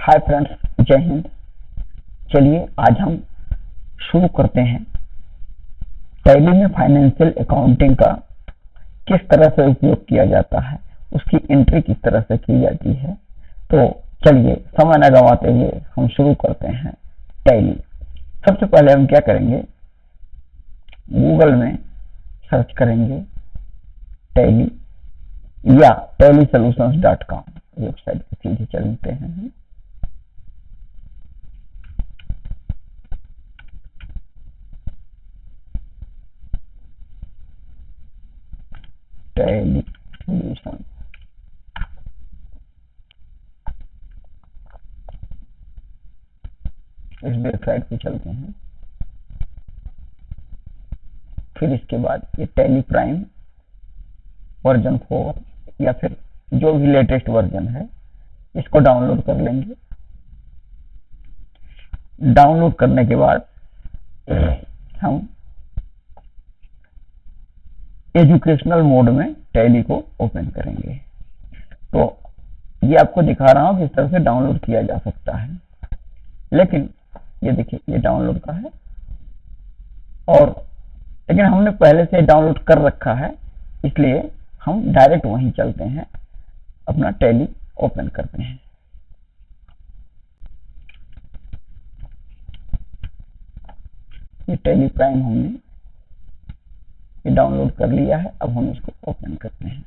Hi friends, जय हिंद। चलिए आज हम शुरू करते हैं टैली में फाइनेंशियल अकाउंटिंग का किस तरह से उपयोग किया जाता है, उसकी एंट्री किस तरह से की जाती है। तो चलिए समय न गंवाते हुए हम शुरू करते हैं टैली। सबसे पहले हम क्या करेंगे, गूगल में सर्च करेंगे टैली या tellysolutions.com वेबसाइट पे सीधे चलते हैं। टैली सॉल्यूशन इस वेबसाइट पे चलते हैं। फिर इसके बाद ये टैली प्राइम वर्जन 4 या फिर जो भी लेटेस्ट वर्जन है इसको डाउनलोड कर लेंगे। डाउनलोड करने के बाद हम एजुकेशनल मोड में टैली को ओपन करेंगे। तो ये आपको दिखा रहा हूं किस तरह से डाउनलोड किया जा सकता है। लेकिन ये देखिए, ये डाउनलोड का है और लेकिन हमने पहले से डाउनलोड कर रखा है, इसलिए हम डायरेक्ट वहीं चलते हैं, अपना टैली ओपन करते हैं। ये टैली प्राइम हमने ये डाउनलोड कर लिया है। अब हम इसको ओपन करते हैं।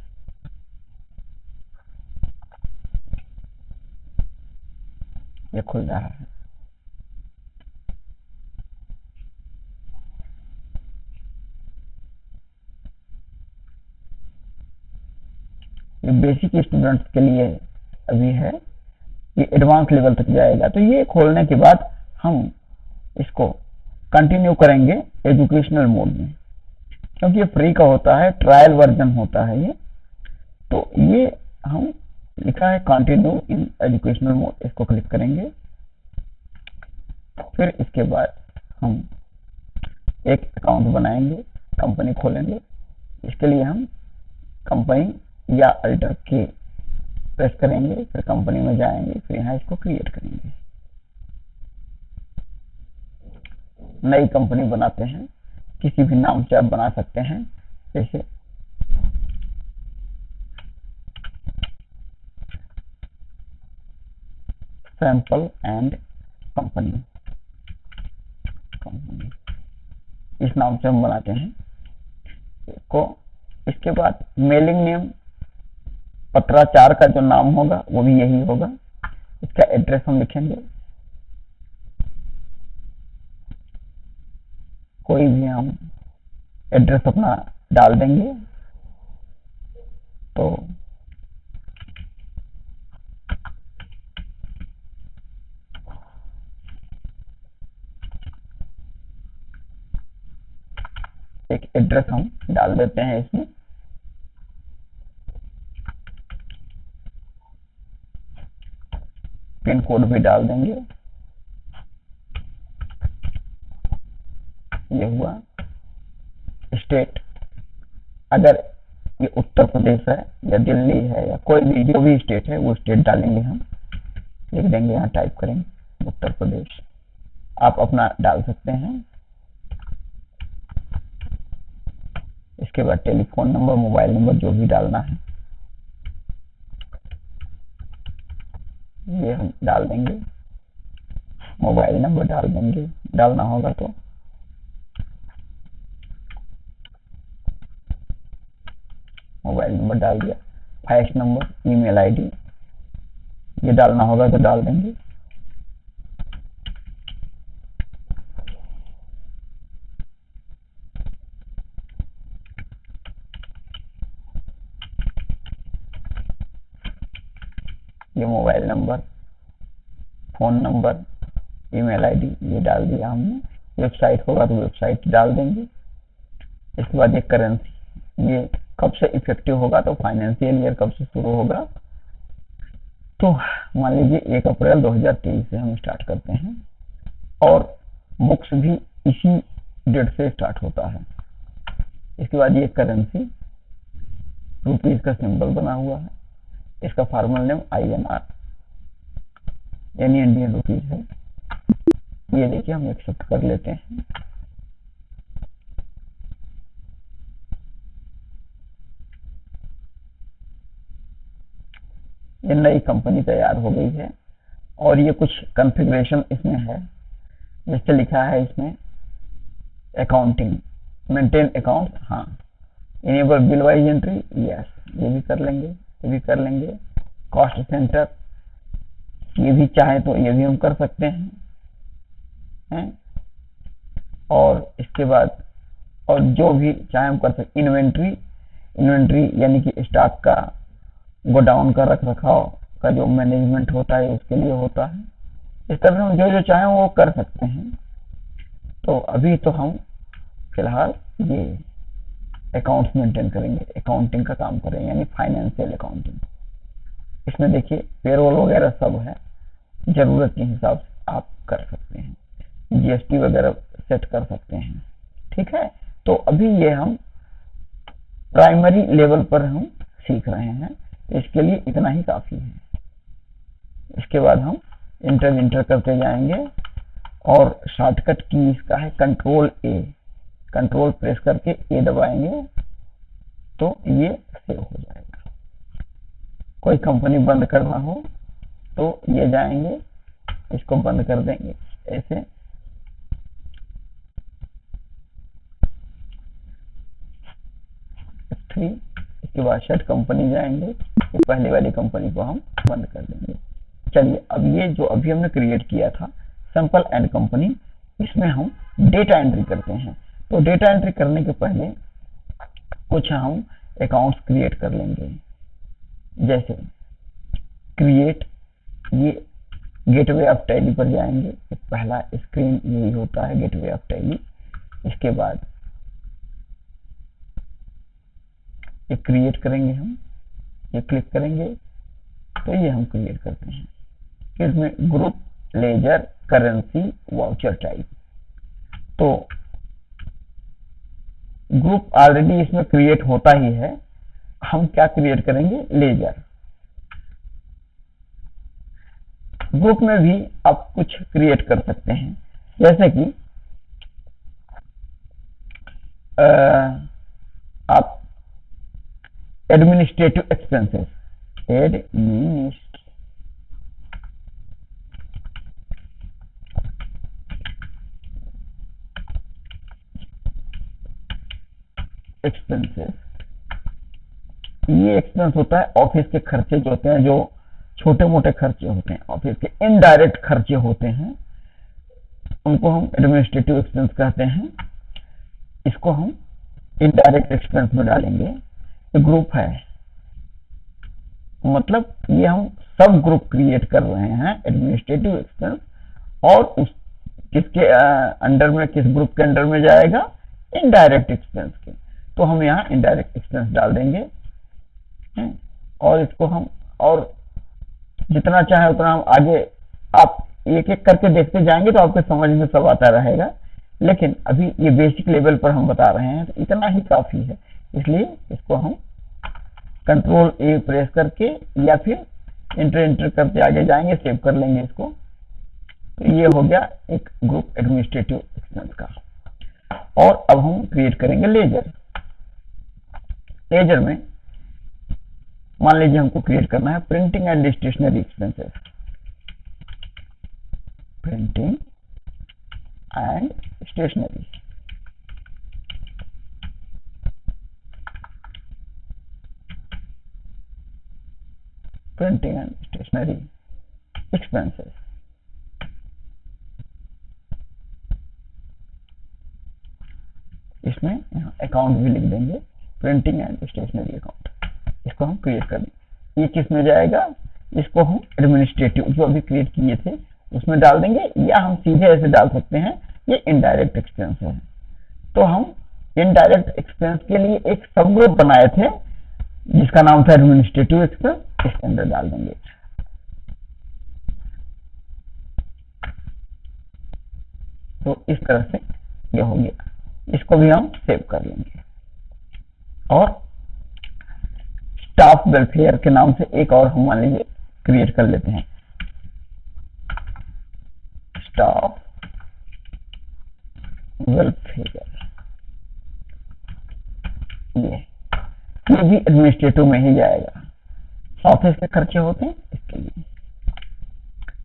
ये खुल रहा है। ये बेसिक स्टूडेंट्स के लिए अभी है, ये एडवांस लेवल तक जाएगा। तो ये खोलने के बाद हम इसको कंटिन्यू करेंगे एजुकेशनल मोड में, क्योंकि ये फ्री का होता है, ट्रायल वर्जन होता है ये। तो ये हम लिखा है कंटिन्यू इन एजुकेशनल मोड, इसको क्लिक करेंगे। फिर इसके बाद हम एक अकाउंट बनाएंगे, कंपनी खोलेंगे। इसके लिए हम कंपनी या अल्टर के प्रेस करेंगे, फिर कंपनी में जाएंगे, फिर यहाँ इसको क्रिएट करेंगे। नई कंपनी बनाते हैं, किसी भी नाम से आप बना सकते हैं, जैसे सैंपल एंड कंपनी इस नाम से हम बनाते हैं इसको। इसके बाद मेलिंग नेम, पत्राचार का जो नाम होगा वो भी यही होगा। इसका एड्रेस हम लिखेंगे, कोई भी हम एड्रेस अपना डाल देंगे। तो एक एड्रेस हम डाल देते हैं इसमें। पिन कोड भी डाल देंगे। ये हुआ। स्टेट, अगर ये उत्तर प्रदेश है या दिल्ली है या कोई भी जो भी स्टेट है वो स्टेट डालेंगे, हम लिख देंगे, यहाँ टाइप करेंगे उत्तर प्रदेश। आप अपना डाल सकते हैं। इसके बाद टेलीफोन नंबर, मोबाइल नंबर जो भी डालना है ये हम डाल देंगे। मोबाइल नंबर डाल देंगे, डालना होगा तो। मोबाइल नंबर डाल दिया। फैक्स नंबर, ईमेल आईडी ये डालना होगा तो डाल देंगे। ये mobile number, phone number, email ID ये डाल दिया हमने। वेबसाइट होगा तो वेबसाइट डाल देंगे। इसके बाद ये करेंसी, ये कब से इफेक्टिव होगा, तो फाइनेंशियल ईयर कब से शुरू होगा। तो मान लीजिए 1 अप्रैल 2023 से हम स्टार्ट करते हैं और बुक्स भी इसी डेट से स्टार्ट होता है। इसके बाद ये करेंसी, रुपीज का सिंबल बना हुआ है। इसका फॉर्मल नेम INR, यानी इंडियन रुपीज है। ये देखिए हम एक्सेप्ट कर लेते हैं। ये नई कंपनी तैयार हो गई है और ये कुछ कॉन्फ़िगरेशन इसमें है। जैसे लिखा है इसमें अकाउंटिंग, मेंटेन अकाउंट, हाँ, enable bill wise entry, yes, ये भी कर लेंगे, ये भी कर लेंगे। कॉस्ट सेंटर, ये भी चाहे तो ये भी हम कर सकते हैं। और इसके बाद और जो भी चाहे हम कर सकते। इन्वेंट्री, इन्वेंट्री यानी कि स्टॉक का, गोडाउन का रख रखाव का जो मैनेजमेंट होता है उसके लिए होता है। इस तरह से हम जो जो चाहें वो कर सकते हैं। तो अभी तो हम फिलहाल ये अकाउंट्स मेंटेन करेंगे, अकाउंटिंग का काम करेंगे, यानी फाइनेंशियल अकाउंटिंग। इसमें देखिए पेरोल वगैरह सब है, जरूरत के हिसाब से आप कर सकते हैं, जीएसटी वगैरह सेट कर सकते हैं। ठीक है, तो अभी ये हम प्राइमरी लेवल पर हम सीख रहे हैं, इसके लिए इतना ही काफी है। इसके बाद हम इंटर करते जाएंगे और शॉर्टकट की इसका है कंट्रोल ए, कंट्रोल प्रेस करके ए दबाएंगे तो ये सेव हो जाएगा। कोई कंपनी बंद करना हो तो ये जाएंगे, इसको बंद कर देंगे ऐसे। इसके बाद शट कंपनी जाएंगे, ये पहले वाली कंपनी को हम बंद कर देंगे। चलिए अब ये जो अभी हमने क्रिएट किया था सैंपल एंड कंपनी, इसमें हम डेटा एंट्री करते हैं। तो डेटा एंट्री करने के पहले कुछ हम अकाउंट्स क्रिएट कर लेंगे। जैसे क्रिएट, ये गेटवे ऑफ टैली पर जाएंगे, पहला स्क्रीन यही होता है, गेटवे ऑफ टैली। इसके बाद ये क्रिएट करेंगे हम, ये क्लिक करेंगे तो ये हम क्रिएट करते हैं। इसमें group, ledger, currency, voucher type. तो ग्रुप ऑलरेडी इसमें क्रिएट होता ही है, हम क्या क्रिएट करेंगे, लेजर। ग्रुप में भी आप कुछ क्रिएट कर सकते हैं, जैसे कि आप एडमिनिस्ट्रेटिव एक्सपेंसेस, एक्सपेंसेस, ये एक्सपेंस होता है ऑफिस के खर्चे जो होते हैं, जो छोटे मोटे खर्चे होते हैं, ऑफिस के इनडायरेक्ट खर्चे होते हैं, उनको हम एडमिनिस्ट्रेटिव एक्सपेंस कहते हैं। इसको हम इनडायरेक्ट एक्सपेंस में डालेंगे। ये ग्रुप है, मतलब ये हम सब ग्रुप क्रिएट कर रहे हैं, एडमिनिस्ट्रेटिव एक्सपेंस, और उस किसके अंडर में, किस ग्रुप के अंडर में जाएगा, इनडायरेक्ट एक्सपेंस के। तो हम यहाँ इनडायरेक्ट एक्सपेंस डाल देंगे और इसको हम और जितना चाहे उतना हम आगे आप एक एक करके देखते जाएंगे तो आपके समझ में सब आता रहेगा, लेकिन अभी ये बेसिक लेवल पर हम बता रहे हैं तो इतना ही काफी है। इसलिए इसको हम कंट्रोल ए प्रेस करके या फिर इंटर करते आगे जाएंगे, सेव कर लेंगे इसको। तो ये हो गया एक ग्रुप एडमिनिस्ट्रेटिव एक्सपेंस का। और अब हम क्रिएट करेंगे लेजर। लेजर में मान लीजिए हमको क्रिएट करना है printing and stationery expenses, printing and stationery. Printing and stationery expenses. इसमें यहाँ अकाउंट भी लिख देंगे, प्रिंटिंग एंड स्टेशनरी अकाउंट। इसको हम क्रिएट कर देंगे। ये किस में जाएगा, इसको हम एडमिनिस्ट्रेटिव जो अभी क्रिएट किए थे उसमें डाल देंगे, या हम सीधे ऐसे डाल सकते हैं, ये इनडायरेक्ट एक्सपेंस है। तो हम इनडायरेक्ट एक्सपेंस के लिए एक सब ग्रुप बनाए थे जिसका नाम था एडमिनिस्ट्रेटिव एक्सपेंस, इसके अंदर डाल देंगे। तो इस तरह से ये हो गया। इसको भी हम सेव कर लेंगे और स्टाफ वेलफेयर के नाम से एक और हम मान लीजिए क्रिएट कर लेते हैं। स्टाफ वेलफेयर, ये भी एडमिनिस्ट्रेटिव में ही जाएगा। ऑफिस के खर्चे होते हैं इसके लिए,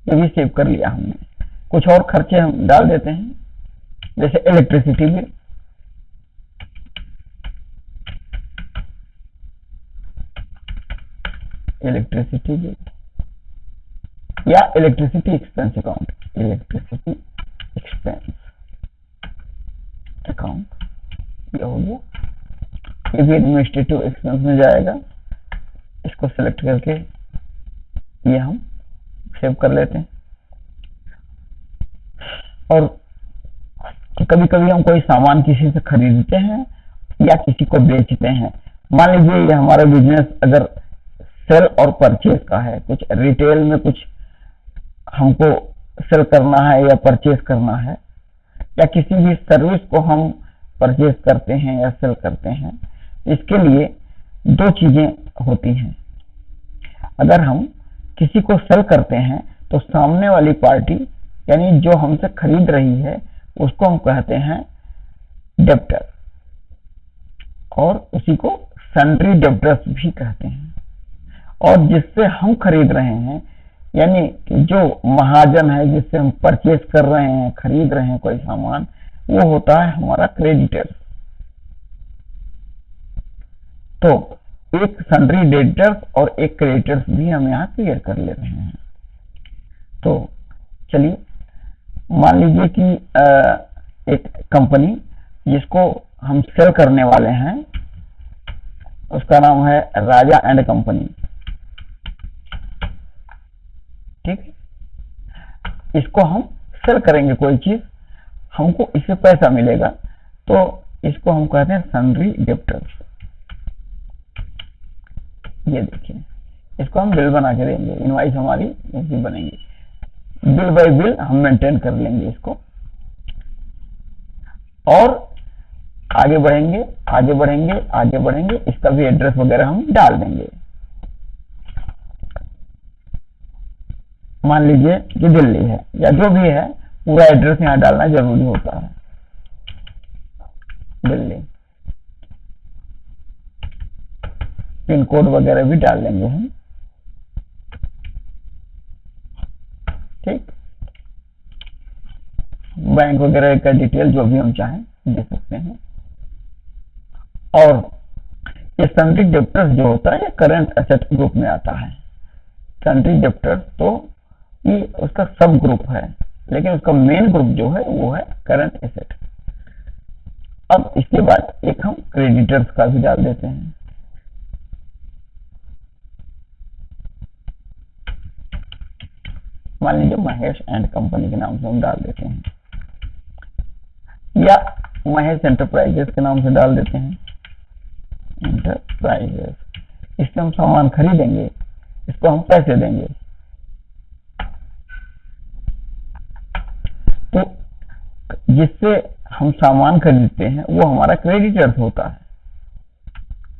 ये भी सेव कर लिया हमने। कुछ और खर्चे हम डाल देते हैं, जैसे इलेक्ट्रिसिटी बिल, या electricity expense account, electricity expense account, ये हो गया। ये भी एडमिनिस्ट्रेटिव एक्सपेंस में जाएगा। इसको सेलेक्ट करके ये हम सेव कर लेते हैं। और कभी कभी हम कोई सामान किसी से खरीदते हैं या किसी को बेचते हैं। मान लीजिए ये हमारा बिजनेस अगर सेल और परचेज का है, कुछ रिटेल में कुछ हमको सेल करना है या परचेज करना है, या किसी भी सर्विस को हम परचेज करते हैं या सेल करते हैं, इसके लिए दो चीजें होती हैं। अगर हम किसी को सेल करते हैं तो सामने वाली पार्टी यानी जो हमसे खरीद रही है उसको हम कहते हैं डेब्टर, और उसी को सन्ड्री डेब्टर्स भी कहते हैं। और जिससे हम खरीद रहे हैं यानी कि जो महाजन है, जिससे हम परचेज कर रहे हैं, खरीद रहे हैं कोई सामान, वो होता है हमारा क्रेडिटर। तो एक सन्ड्री डेब्टर्स और एक क्रेडिटर्स भी हम यहाँ क्लियर कर ले रहे हैं। तो चलिए मान लीजिए कि एक कंपनी जिसको हम सेल करने वाले हैं उसका नाम है राजा एंड कंपनी, ठीक। इसको हम सेल करेंगे कोई चीज, हमको इससे पैसा मिलेगा, तो इसको हम कहते हैं सन्ड्री डेब्टर्स। ये देखिए, इसको हम बिल बना के देंगे, इनवाइस हमारी ऐसी बनेगी, बिल बाय बिल हम मेंटेन कर लेंगे इसको। और आगे बढ़ेंगे आगे बढ़ेंगे आगे बढ़ेंगे, इसका भी एड्रेस वगैरह हम डाल देंगे। मान लीजिए कि दिल्ली है या जो भी है, पूरा एड्रेस यहाँ डालना जरूरी होता है, दिल्ली। पिन कोड वगैरह भी डाल लेंगे हम, ठीक। बैंक वगैरह का डिटेल जो भी हम चाहें दे सकते हैं। और ये सन्ड्री डेब्टर्स जो होता है ये करंट एसेट ग्रुप में आता है। सन्ड्री डेब्टर्स तो ये उसका सब ग्रुप है, लेकिन उसका मेन ग्रुप जो है वो है करंट एसेट। अब इसके बाद एक हम क्रेडिटर्स का भी डाल देते हैं। मान लीजिए महेश एंड कंपनी के नाम से हम डाल देते हैं, या महेश एंटरप्राइजेस के नाम से डाल देते हैं, एंटरप्राइजेस। इससे हम सामान खरीदेंगे, इसको हम पैसे देंगे। तो जिससे हम सामान खरीदते हैं वो हमारा क्रेडिटर्स होता है,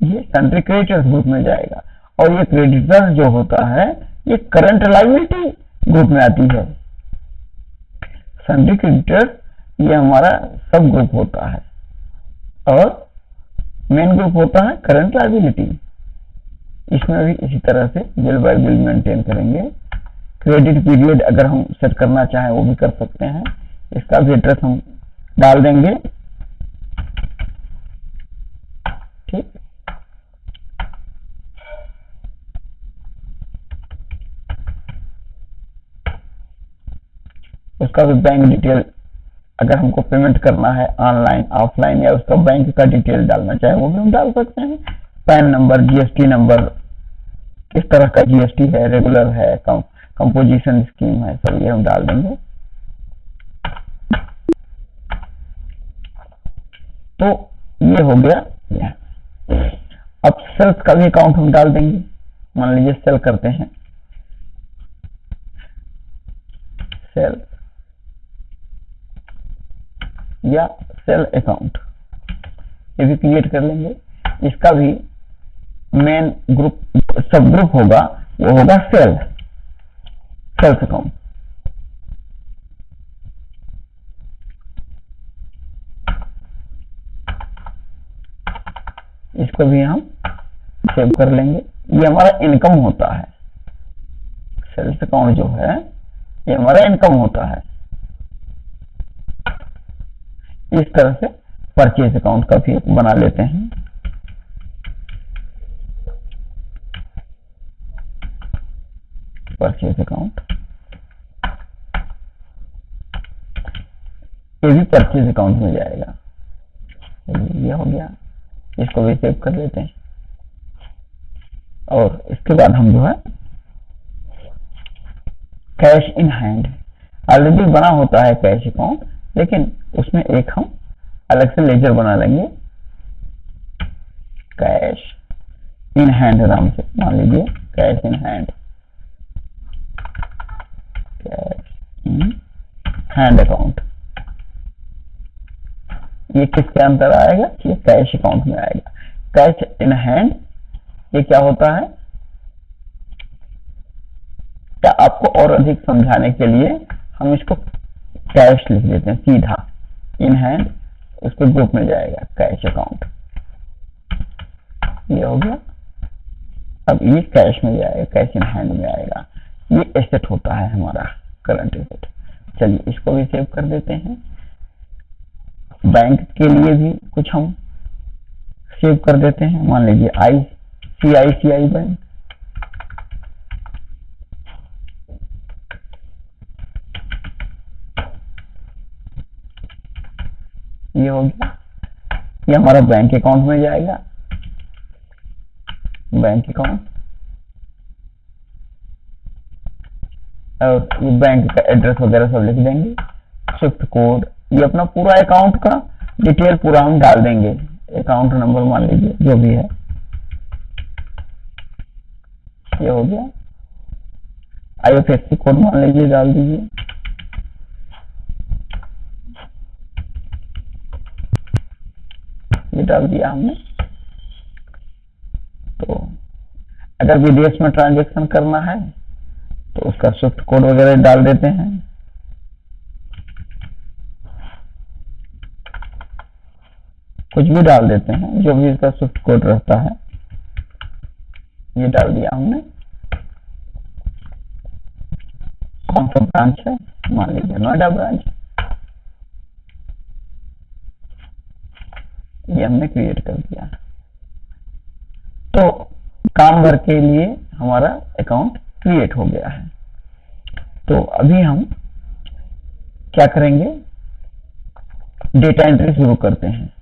ये सन्ड्री क्रेडिटर्स ग्रुप में जाएगा। और ये क्रेडिटर्स जो होता है ये करंट लायबिलिटी ग्रुप में आती है। सन्ड्री क्रेडिटर्स ये हमारा सब ग्रुप होता है, और मेन ग्रुप होता है करंट लायबिलिटी। इसमें भी इसी तरह से बिल बाय बिल मेंटेन करेंगे। क्रेडिट पीरियड अगर हम सेट करना चाहें वो भी कर सकते हैं, इसका भी एड्रेस हम डाल देंगे, ठीक। उसका भी बैंक डिटेल, अगर हमको पेमेंट करना है ऑनलाइन ऑफलाइन या उसका बैंक का डिटेल डालना चाहे वो भी हम डाल सकते हैं। पैन नंबर, जीएसटी नंबर, किस तरह का जीएसटी है, रेगुलर है, कंपोजिशन स्कीम है, सब ये हम डाल देंगे। तो ये हो गया। अब सेल्स का भी अकाउंट हम डाल देंगे। मान लीजिए सेल करते हैं, सेल्स या सेल अकाउंट, ये भी क्रिएट कर लेंगे। इसका भी मेन ग्रुप सब ग्रुप होगा, वो होगा सेल्स अकाउंट। इसको भी हम सेव कर लेंगे। ये हमारा इनकम होता है, सेल्स अकाउंट जो है ये हमारा इनकम होता है। इस तरह से परचेज अकाउंट का भी बना लेते हैं। परचेज अकाउंट, ये भी परचेज अकाउंट में जाएगा। ये हो गया, इसको भी सेव कर लेते हैं। और इसके बाद हम जो है कैश इन हैंड, ऑलरेडी बना होता है कैश अकाउंट, लेकिन उसमें एक हम अलग से लेजर बना लेंगे, कैश इन हैंड नाम से। मान लीजिए cash in hand, cash in hand account. ये किसके अंदर आएगा? ये कैश अकाउंट में आएगा। कैश इन हैंड ये क्या होता है? क्या आपको और अधिक समझाने के लिए हम इसको कैश लिख देते हैं सीधा, इन हैंड उसके ग्रुप में जाएगा कैश अकाउंट। ये हो गया। अब ये कैश में जाएगा, कैश इन हैंड में आएगा। ये एसेट होता है हमारा, करंट एसेट। चलिए इसको भी सेव कर देते हैं। बैंक के लिए भी कुछ हम सेव कर देते हैं। मान लीजिए ICICI बैंक, ये हो गया। ये हमारा बैंक अकाउंट में जाएगा, बैंक अकाउंट। और ये बैंक का एड्रेस वगैरह सब लिख देंगे, स्विफ्ट कोड, ये अपना पूरा अकाउंट का डिटेल पूरा हम डाल देंगे। अकाउंट नंबर मान लीजिए जो भी है, ये हो गया। IFSC कोड मान लीजिए डाल दीजिए। ये डाल दिया हमने। तो अगर विदेश में ट्रांजैक्शन करना है तो उसका स्विफ्ट कोड वगैरह डाल देते हैं। कुछ भी डाल देते हैं, जो भी इसका स्विफ्ट कोड रहता है ये डाल दिया हमने। कौन सा ब्रांच है? मान लीजिए नोएडा ब्रांच, ये हमने क्रिएट कर दिया। तो काम भर के लिए हमारा अकाउंट क्रिएट हो गया है। तो अभी हम क्या करेंगे? डेटा एंट्री शुरू करते हैं।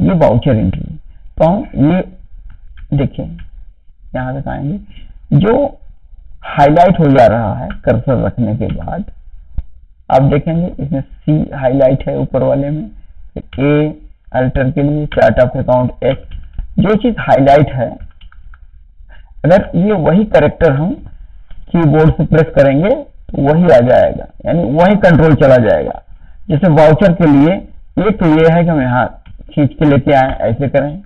ये वाउचर एंट्री, तो हम ये देखिए यहां तक आएंगे, जो हाईलाइट हो जा रहा है कर्सर रखने के बाद आप देखेंगे इसमें C हाईलाइट है ऊपर वाले में, A अल्टर के लिए, चार्ट ऑफ अकाउंट X। जो चीज हाईलाइट है, अगर ये वही कैरेक्टर हम कीबोर्ड से प्रेस करेंगे तो वही आ जाएगा, यानी वही कंट्रोल चला जाएगा। जैसे वाउचर के लिए एक तो ये है कि हम यहाँ खींच के लेके आए, ऐसे करें।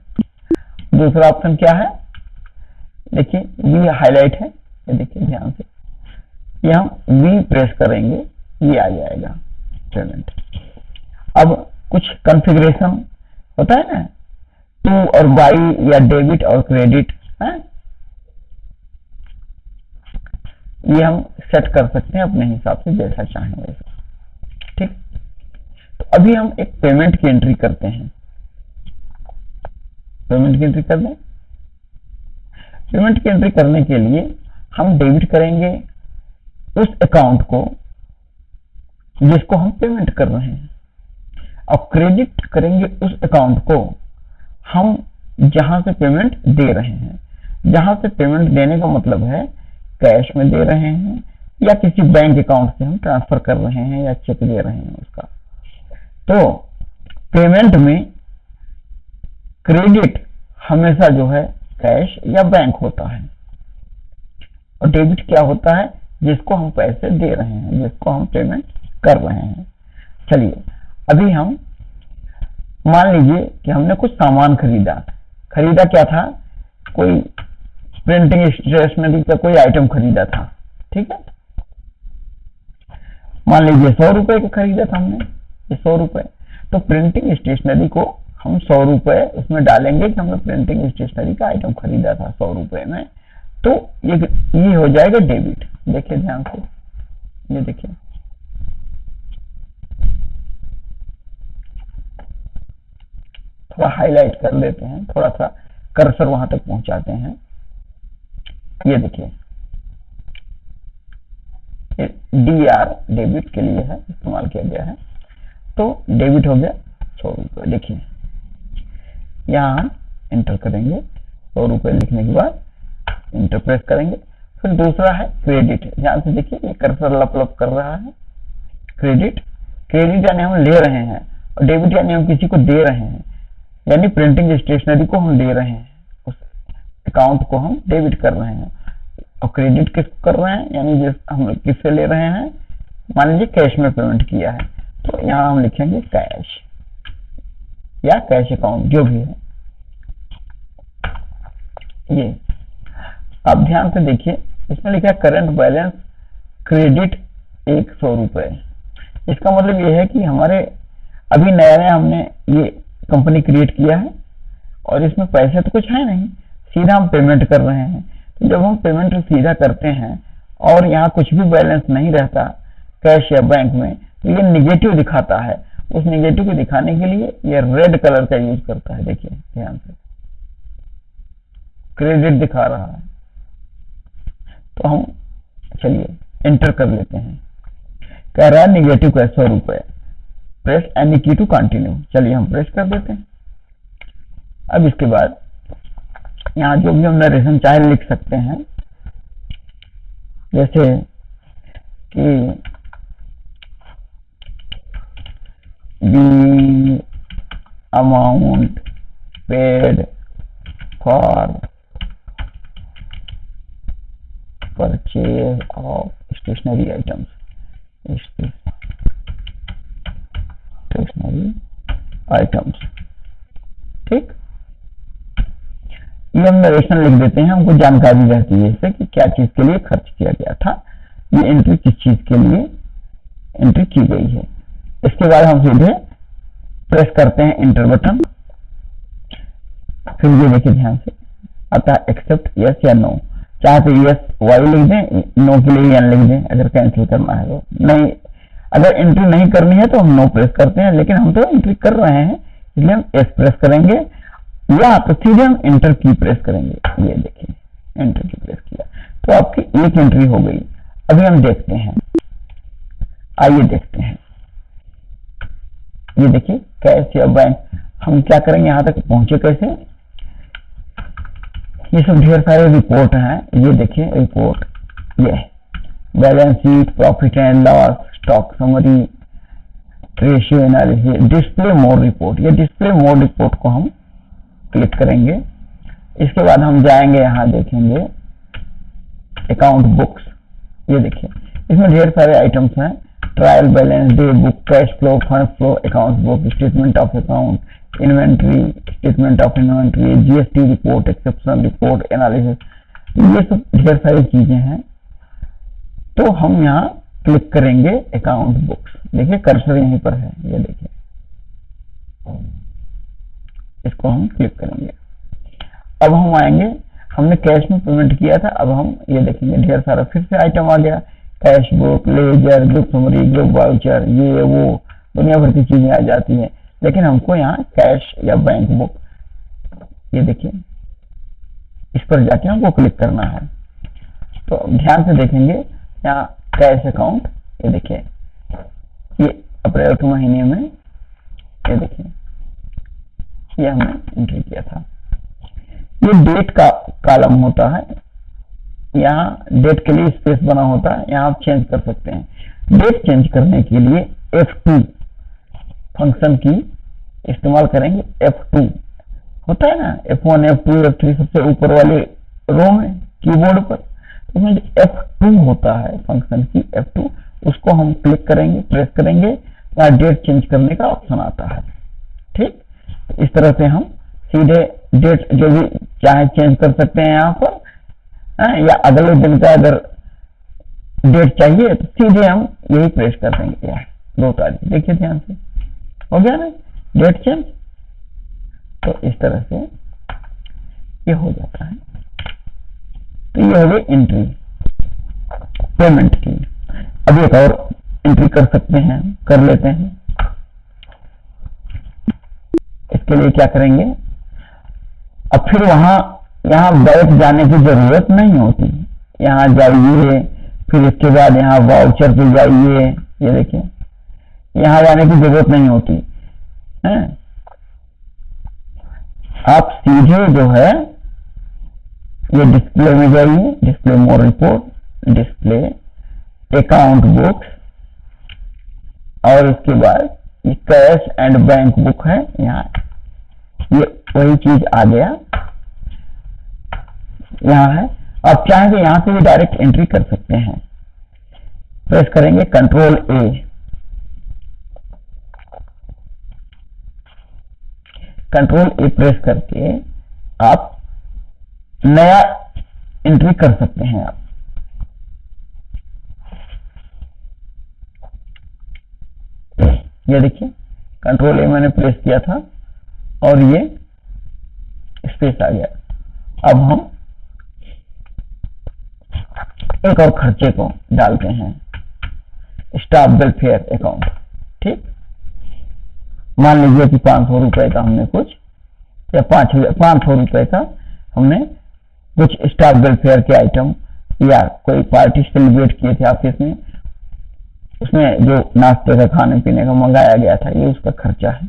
दूसरा ऑप्शन क्या है? देखिए V हाईलाइट है, ये देखिए ध्यान से, ये हम V प्रेस करेंगे, ये आ जाएगा पेमेंट। अब कुछ कॉन्फ़िगरेशन होता है ना, टू और बाई या डेबिट और क्रेडिट है, ये हम सेट कर सकते हैं अपने हिसाब से, जैसा चाहें वैसा। ठीक, तो अभी हम एक पेमेंट की एंट्री करते हैं। पेमेंट की एंट्री कर दें। पेमेंट की एंट्री करने के लिए हम डेबिट करेंगे उस अकाउंट को जिसको हम पेमेंट कर रहे हैं, और क्रेडिट करेंगे उस अकाउंट को हम जहां से पेमेंट दे रहे हैं। जहां से पेमेंट देने का मतलब है कैश में दे रहे हैं या किसी बैंक अकाउंट से हम ट्रांसफर कर रहे हैं या चेक दे रहे हैं उसका। तो पेमेंट में क्रेडिट हमेशा जो है कैश या बैंक होता है, और डेबिट क्या होता है? जिसको हम पैसे दे रहे हैं, जिसको हम पेमेंट कर रहे हैं। चलिए अभी हम मान लीजिए कि हमने कुछ सामान खरीदा क्या था? कोई प्रिंटिंग स्टेशनरी का कोई आइटम खरीदा था, ठीक है। मान लीजिए 100 रुपए का खरीदा था हमने, ये 100 रुपए। तो प्रिंटिंग स्टेशनरी को हम 100 रुपए उसमें डालेंगे कि हमने प्रिंटिंग स्टेशनरी का आइटम खरीदा था 100 रुपए में, तो ये हो जाएगा डेबिट। देखिए ध्यान से, ये देखिए थोड़ा हाईलाइट कर लेते हैं, थोड़ा सा कर्सर वहां तक पहुंचाते हैं। ये देखिए DR डेबिट के लिए है, इस्तेमाल किया गया है, तो डेबिट हो गया 100 रुपये। देखिए यहाँ हम इंटर करेंगे, 100 रुपये लिखने के बाद इंटर प्रेस करेंगे। फिर दूसरा है क्रेडिट, ध्यान से देखिए ये कर्सर लप लप कर रहा है। क्रेडिट, क्रेडिट यानी हम ले रहे हैं, और डेबिट यानी हम किसी को दे रहे हैं, यानी प्रिंटिंग स्टेशनरी को हम दे रहे हैं, उस अकाउंट को हम डेबिट कर रहे हैं। और क्रेडिट किसको कर रहे हैं, यानी जिस हम किससे ले रहे हैं, मान लीजिए कैश में पेमेंट किया है, तो यहाँ हम लिखेंगे कैश या कैश अकाउंट जो भी है। ये अब ध्यान से देखिए, इसमें लिखा है करंट बैलेंस क्रेडिट 100 रुपए। इसका मतलब ये है कि हमारे अभी नया नया हमने ये कंपनी क्रिएट किया है और इसमें पैसे तो कुछ है नहीं, सीधा हम पेमेंट कर रहे हैं। तो जब हम पेमेंट सीधा करते हैं और यहाँ कुछ भी बैलेंस नहीं रहता कैश या बैंक में, तो ये निगेटिव दिखाता है। उस निगेटिव को दिखाने के लिए ये रेड कलर का यूज करता है। देखिए ध्यान से, क्रेडिट दिखा रहा है, तो हम चलिए एंटर कर लेते हैं। कह रहा है निगेटिव का 100 रुपए, प्रेस एनी की टू कंटिन्यू। चलिए हम प्रेस कर देते हैं। अब इसके बाद यहाँ जो भी हम नरेशन चाहे लिख सकते हैं, जैसे कि the amount paid for purchase of stationery items, stationery items, ठीक। ये हम नरेशन लिख देते हैं, हमको जानकारी रहती है इससे कि क्या चीज के लिए खर्च किया गया था, ये एंट्री किस चीज के लिए एंट्री की गई है। इसके बाद हम सीधे प्रेस करते हैं इंटर बटन। फिर ये देखिए ध्यान से आता है एक्सेप्ट यस या नो, चाहे तो यस वाई लिख दें, नो के लिए एन लिख दें अगर कैंसिल करना है तो। नहीं, अगर एंट्री नहीं करनी है तो हम नो प्रेस करते हैं, लेकिन हम तो एंट्री कर रहे हैं इसलिए हम एस प्रेस करेंगे, या तो सीधे हम एंटर की प्रेस करेंगे। ये देखिए एंटर की प्रेस किया तो आपकी एक एंट्री हो गई। अभी हम देखते हैं, आइए देखते हैं। ये देखिए कैश या बैंक, हम क्या करेंगे, यहाँ तक पहुंचे कैसे। ये सब ढेर सारे रिपोर्ट हैं, ये देखिए रिपोर्ट, ये balance sheet, profit and loss, stock summary, ratio analysis, display mode report. ये डिस्प्ले मोड रिपोर्ट को हम क्लिक करेंगे। इसके बाद हम जाएंगे, यहाँ देखेंगे अकाउंट बुक्स। ये देखिए इसमें ढेर सारे आइटम्स हैं, trial balance, day book, cash flow, fund flow, account book, statement of account, inventory, statement of inventory, GST report, exception report, analysis, ये सब ढेर सारी चीजें हैं। तो हम यहाँ क्लिक करेंगे अकाउंट बुक्स। देखिए कर्सर यहीं पर है, ये देखिए इसको हम क्लिक करेंगे। अब हम आएंगे, हमने कैश में पेमेंट किया था, अब हम ये देखेंगे ढेर सारा फिर से आइटम आ गया, cash book, ledger, group summary, group voucher, ये वो दुनिया भर की चीजें आ जाती हैं, लेकिन हमको यहाँ कैश या बैंक बुक, ये देखिए इस पर जाके हमको क्लिक करना है। तो ध्यान से देखेंगे यहाँ कैश अकाउंट, ये देखिए ये अप्रैल के महीने में, ये देखिए ये हमने एंट्री किया था। ये डेट का कॉलम होता है, यहाँ डेट के लिए स्पेस बना होता है, यहाँ आप चेंज कर सकते हैं। डेट चेंज करने के लिए F2 फंक्शन की इस्तेमाल करेंगे। F2 होता है ना, F1, F2, F3 सबसे ऊपर वाले रो में कीबोर्ड पर, तो उसमें F2 होता है फंक्शन की F2, उसको हम क्लिक करेंगे, प्रेस करेंगे, यहाँ डेट चेंज करने का ऑप्शन आता है। ठीक, इस तरह से हम सीधे डेट जो भी चाहे चेंज कर सकते हैं यहाँ पर, या अगले दिन का अगर डेट चाहिए तो सीधे हम यही प्रेस कर देंगे, यार 2 तारीख। देखिए ध्यान से हो गया ना डेट चेंज। तो इस तरह से ये हो जाता है। तो ये हो गई एंट्री पेमेंट की। अब एक और एंट्री कर सकते हैं, कर लेते हैं। इसके लिए क्या करेंगे, अब फिर यहाँ बैठ जाने की जरूरत नहीं होती। यहाँ जाइए, फिर इसके बाद यहाँ वाउचर पे जाइए, ये देखिए यहाँ जाने की जरूरत नहीं होती है। आप सीधे जो है ये डिस्प्ले में जाइए, डिस्प्ले मोर रिपोर्ट, डिस्प्ले अकाउंट बुक्स, और इसके बाद ये कैश एंड बैंक बुक है, यहाँ ये वही चीज आ गया, यहाँ है। आप चाहें तो यहाँ से भी डायरेक्ट एंट्री कर सकते हैं। प्रेस करेंगे कंट्रोल ए, कंट्रोल ए प्रेस करके आप नया एंट्री कर सकते हैं। आप ये देखिए कंट्रोल ए मैंने प्रेस किया था और ये स्पेस आ गया। अब हम एक और खर्चे को डालते हैं, स्टाफ वेलफेयर अकाउंट। ठीक, मान लीजिए कि 500 रुपए का हमने कुछ, या 500 रुपए का हमने कुछ स्टाफ वेलफेयर के आइटम या कोई पार्टी सेलिब्रेट किए थे ऑफिस में, उसमें जो नाश्ते का खाने पीने का मंगाया गया था, ये उसका खर्चा है।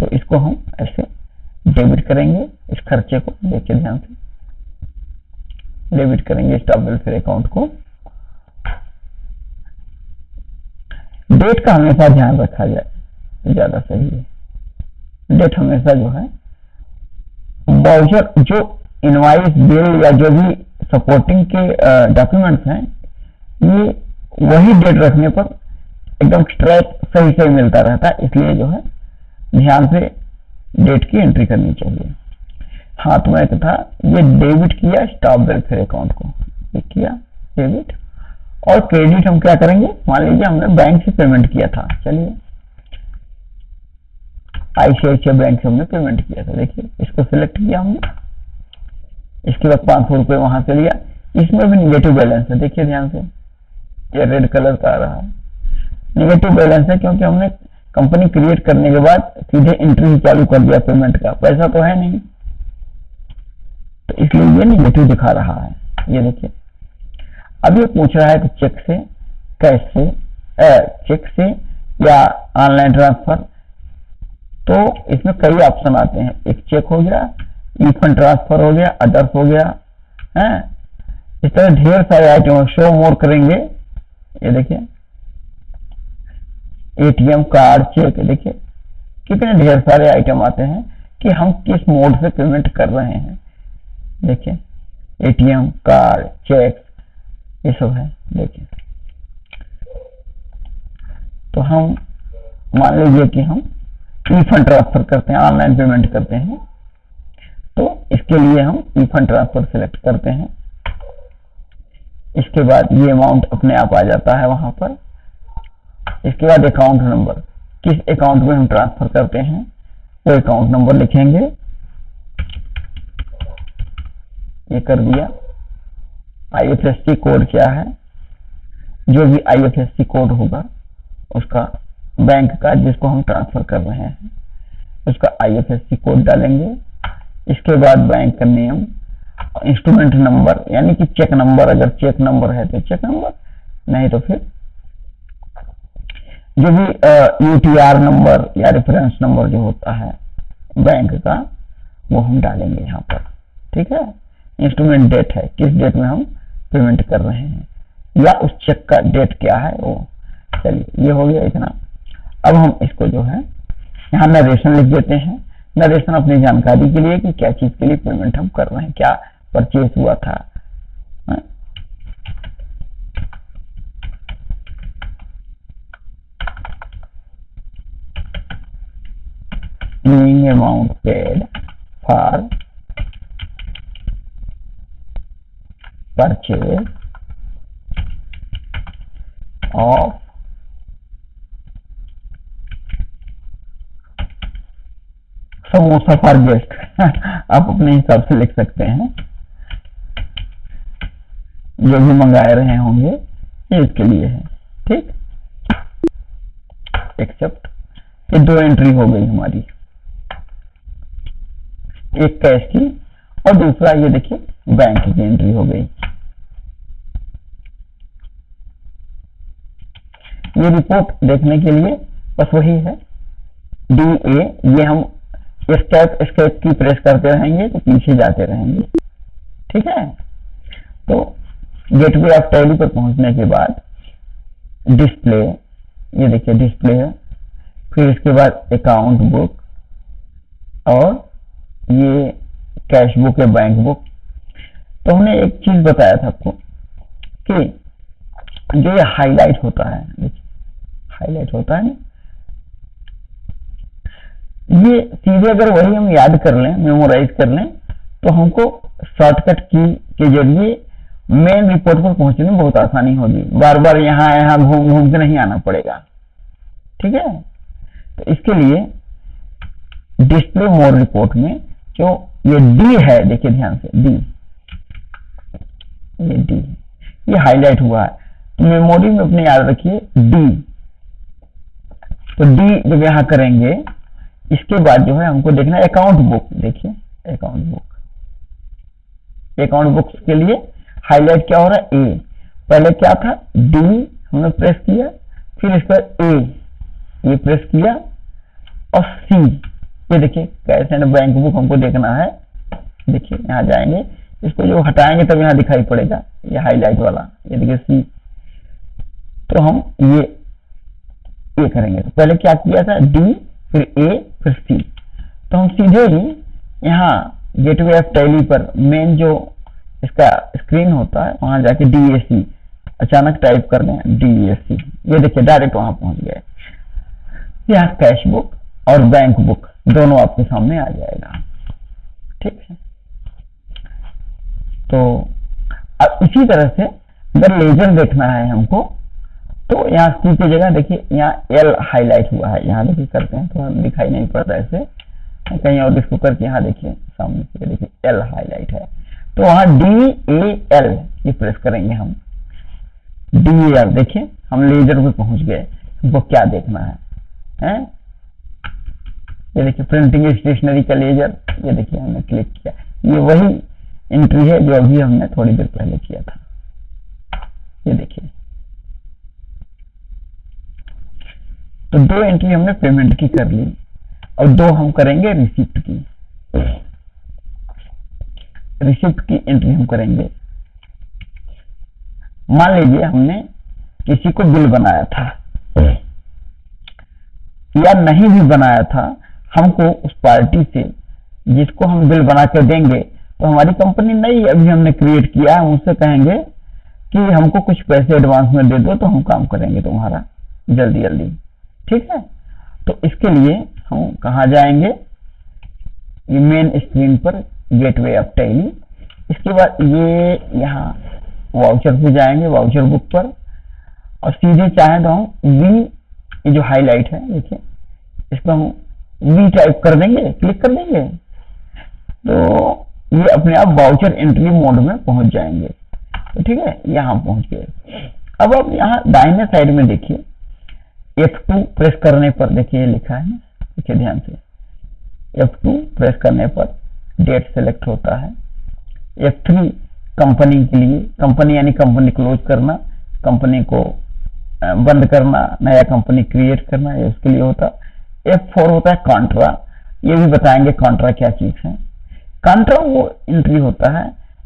तो इसको हम ऐसे डेबिट करेंगे, इस खर्चे को देखिए ध्यान से डेबिट करेंगे स्टाफ वेलफेयर अकाउंट को। डेट का हमेशा ध्यान रखा जाए तो ज्यादा सही है। डेट हमेशा जो है वाउचर, जो इनवाइस, बिल या जो भी सपोर्टिंग के डॉक्यूमेंट्स हैं, ये वही डेट रखने पर एकदम ट्रैक सही से मिलता रहता है। इसलिए जो है ध्यान से डेट की एंट्री करनी चाहिए। हाँ, तो मैं था ये डेबिट किया स्टाफ वेलफेयर अकाउंट को, ये किया डेबिट। और क्रेडिट हम क्या करेंगे, मान लीजिए हमने बैंक से पेमेंट किया था, चलिए आईसीआईसीआई बैंक से हमने पेमेंट किया था, देखिए इसको सिलेक्ट किया हमने। इसके बाद 500 रुपए वहां से लिया, इसमें भी निगेटिव बैलेंस है, देखिए ध्यान से ये रेड कलर का आ रहा है, निगेटिव बैलेंस है क्योंकि हमने कंपनी क्रिएट करने के बाद सीधे एंट्री चालू कर दिया पेमेंट का, पैसा तो है नहीं, तो इसलिए ये निगेटिव दिखा रहा है। ये देखिए अब ये पूछ रहा है कि चेक से, कैश से, चेक से या ऑनलाइन ट्रांसफर। तो इसमें कई ऑप्शन आते हैं, एक चेक हो गया, ई फंड ट्रांसफर हो गया, अदर्स हो गया है। इस तरह ढेर सारे आइटम शो मोर करेंगे, ये देखिए एटीएम कार्ड, चेक, देखिए कितने ढेर सारे आइटम आते हैं कि हम किस मोड से पेमेंट कर रहे हैं। देखिए एटीएम कार्ड, चेक, ये सब है। देखिए तो हम मान लीजिए कि हम ई फंड ट्रांसफर करते हैं, ऑनलाइन पेमेंट करते हैं, तो इसके लिए हम ई फंड ट्रांसफर सिलेक्ट करते हैं। इसके बाद ये अमाउंट अपने आप आ जाता है वहां पर। इसके बाद अकाउंट नंबर, किस अकाउंट में हम ट्रांसफर करते हैं वो अकाउंट नंबर लिखेंगे, ये कर दिया। आईएफएससी कोड क्या है, जो भी आईएफएससी कोड होगा उसका, बैंक का जिसको हम ट्रांसफर कर रहे हैं उसका आईएफएससी कोड डालेंगे। इसके बाद बैंक का नेम, इंस्ट्रूमेंट नंबर यानी कि चेक नंबर, अगर चेक नंबर है तो चेक नंबर, नहीं तो फिर जो भी यूटीआर नंबर या रेफरेंस नंबर जो होता है बैंक का, वो हम डालेंगे यहाँ पर। ठीक है, इंस्ट्रूमेंट डेट है, किस डेट में हम पेमेंट कर रहे हैं, या उस चेक का डेट क्या है वो। चलिए ये हो गया इतना। अब हम इसको जो है यहाँ नरेशन लिख देते हैं। नरेशन अपनी जानकारी के लिए कि क्या चीज के लिए पेमेंट हम कर रहे हैं, क्या परचेज हुआ था। Amount paid for purchase of some samosa for guest आप अपने हिसाब से लिख सकते हैं, जो भी मंगाए रहे होंगे ये इसके लिए है। ठीक, एक्सेप्ट। ये दो एंट्री हो गई हमारी, एक कैश की और दूसरा ये देखिए बैंक की एंट्री हो गई। ये रिपोर्ट देखने के लिए बस वही है DA, ये हम एस्केप की प्रेस करते रहेंगे तो पीछे जाते रहेंगे। ठीक है, तो गेटवे ऑफ टैली पर पहुंचने के बाद डिस्प्ले, ये देखिए डिस्प्ले है, फिर इसके बाद अकाउंट बुक और ये कैश बुक है, बैंक बुक। तो हमने एक चीज बताया था आपको कि जो ये हाईलाइट होता है, देखिए हाईलाइट होता है ना, ये सीधे अगर वही हम याद कर लें, मेमोराइज कर लें, तो हमको शॉर्टकट की के जरिए मेन रिपोर्ट पर पहुंचने में बहुत आसानी होगी, बार बार यहाँ घूम घूम के नहीं आना पड़ेगा। ठीक है, तो इसके लिए डिस्प्ले मोर रिपोर्ट में जो ये डी है, देखिए ध्यान से डी, ये डी ये हाईलाइट हुआ है, तो मेमोरी में अपने याद रखिए डी। तो डी जब यहां करेंगे, इसके बाद जो है हमको देखना है अकाउंट बुक। देखिए अकाउंट बुक, अकाउंट बुक के लिए हाईलाइट क्या हो रहा है, ए। पहले क्या था, डी हमने प्रेस किया, फिर इस पर ए ये प्रेस किया और सी, ये देखिए कैश एंड बैंक बुक हमको देखना है। देखिए यहाँ जाएंगे, इसको जो हटाएंगे तब यहाँ दिखाई पड़ेगा ये हाईलाइट वाला, ये देखिए सी। तो हम ये करेंगे, तो पहले क्या किया था, डी फिर ए फिर सी। तो हम सीधे ही यहाँ गेटवे ऑफ टैली पर मेन जो इसका स्क्रीन होता है वहां जाके DAC अचानक टाइप कर दें, DAC, ये देखिए डायरेक्ट वहां पहुंच गए। यहाँ कैश बुक और बैंक बुक दोनों आपके सामने आ जाएगा। ठीक है, तो अब इसी तरह से अगर लेजर देखना है हमको, तो यहाँ सी की जगह देखिए यहाँ L हाईलाइट हुआ है, यहाँ देखिए करते हैं तो दिखाई नहीं पड़ता ऐसे, कहीं और इसको करके यहाँ देखिए सामने से देखिए L हाईलाइट है, तो वहां DAL ये प्रेस करेंगे हम, DAL। देखिए हम लेजर पे पहुंच गए, हमको क्या देखना है? ये देखिए प्रिंटिंग स्टेशनरी का लेजर, ये देखिए हमने क्लिक किया, ये वही एंट्री है जो अभी हमने थोड़ी देर पहले किया था। ये देखिए, तो दो एंट्री हमने पेमेंट की कर ली और दो हम करेंगे रिसिप्ट की। रिसिप्ट की एंट्री हम करेंगे, मान लीजिए हमने किसी को बिल बनाया था या नहीं भी बनाया था, हमको उस पार्टी से जिसको हम बिल बना कर देंगे, तो हमारी कंपनी नई अभी हमने क्रिएट किया है, उससे कहेंगे कि हमको कुछ पैसे एडवांस में दे दो तो हम काम करेंगे तुम्हारा जल्दी जल्दी। ठीक है, तो इसके लिए हम कहाँ जाएंगे, ये मेन स्क्रीन पर गेटवे ऑफ टैली, इसके बाद ये यहाँ वाउचर पे जाएंगे, वाउचर बुक पर, और सीधे चाहें तो हम वी, ये जो हाईलाइट है देखिए इसको हम वी टाइप कर देंगे, क्लिक कर देंगे, तो ये अपने आप वाउचर एंट्री मोड में पहुंच जाएंगे। तो ठीक है, यहाँ पहुंच गए। अब आप यहाँ दाहिने साइड में देखिए F2 प्रेस करने पर देखिए लिखा है ना, देखिए ध्यान से, F2 प्रेस करने पर डेट सेलेक्ट होता है। F3 कंपनी के लिए, कंपनी यानी कंपनी क्लोज करना, कंपनी को बंद करना, नया कंपनी क्रिएट करना, ये उसके लिए होता। F4 होता है कॉन्ट्रा, ये भी बताएंगे कॉन्ट्रा क्या चीज है। कॉन्ट्रा वो एंट्री होता है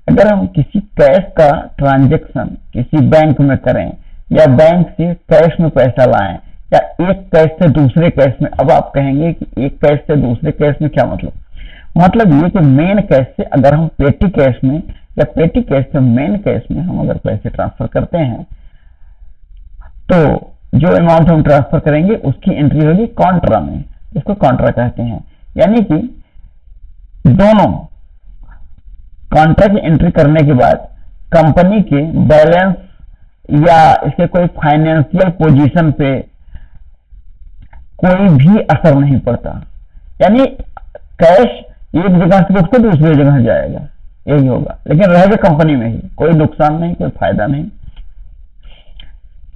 अगर हम किसी कैश का ट्रांजैक्शन किसी बैंक में करें या बैंक से कैश में पैसा लाएं या एक कैश से दूसरे कैश में। अब आप कहेंगे कि एक कैश से दूसरे कैश में क्या मतलब ये कि मेन कैश से अगर हम पेटी कैश में या पेटी कैश से मेन कैश में हम अगर पैसे ट्रांसफर करते हैं, तो जो अमाउंट हम ट्रांसफर करेंगे उसकी एंट्री होगी कॉन्ट्रा में, इसको कॉन्ट्रा कहते हैं। यानी कि दोनों कॉन्ट्रा की एंट्री करने के बाद कंपनी के बैलेंस या इसके कोई फाइनेंशियल पोजीशन पे कोई भी असर नहीं पड़ता। यानी कैश एक जगह से उसको दूसरी जगह जाएगा, यही होगा, लेकिन रहेगा कंपनी में ही, कोई नुकसान नहीं, कोई फायदा नहीं।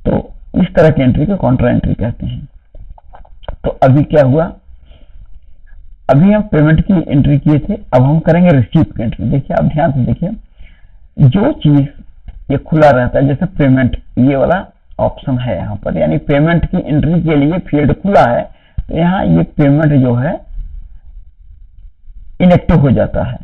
तो इस तरह की एंट्री को कॉन्ट्रा एंट्री कहते हैं। तो अभी क्या हुआ, अभी हम पेमेंट की एंट्री किए थे, अब हम करेंगे रिसीप्ट की एंट्री। देखिए आप ध्यान से देखिए, जो चीज ये खुला रहता है, जैसे पेमेंट, ये वाला ऑप्शन है यहाँ पर, यानी पेमेंट की एंट्री के लिए फील्ड खुला है, तो यहाँ ये पेमेंट जो है इनएक्टिव हो जाता है।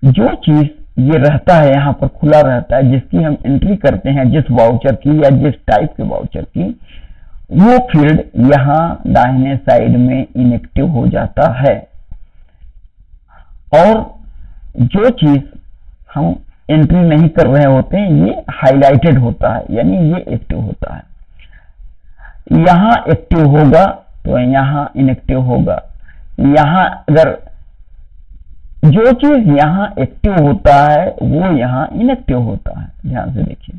जो चीज ये रहता है यहाँ पर खुला रहता है, जिसकी हम एंट्री करते हैं, जिस वाउचर की या जिस टाइप के वाउचर की, वो फील्ड यहाँ दाहिने साइड में इनएक्टिव हो जाता है। और जो चीज हम एंट्री नहीं कर रहे होते हैं, ये हाईलाइटेड होता है, यानी ये एक्टिव होता है। यहाँ एक्टिव होगा तो यहाँ इनएक्टिव होगा। यहाँ अगर जो चीज यहाँ एक्टिव होता है वो यहाँ इनएक्टिव होता है, ध्यान से देखिए।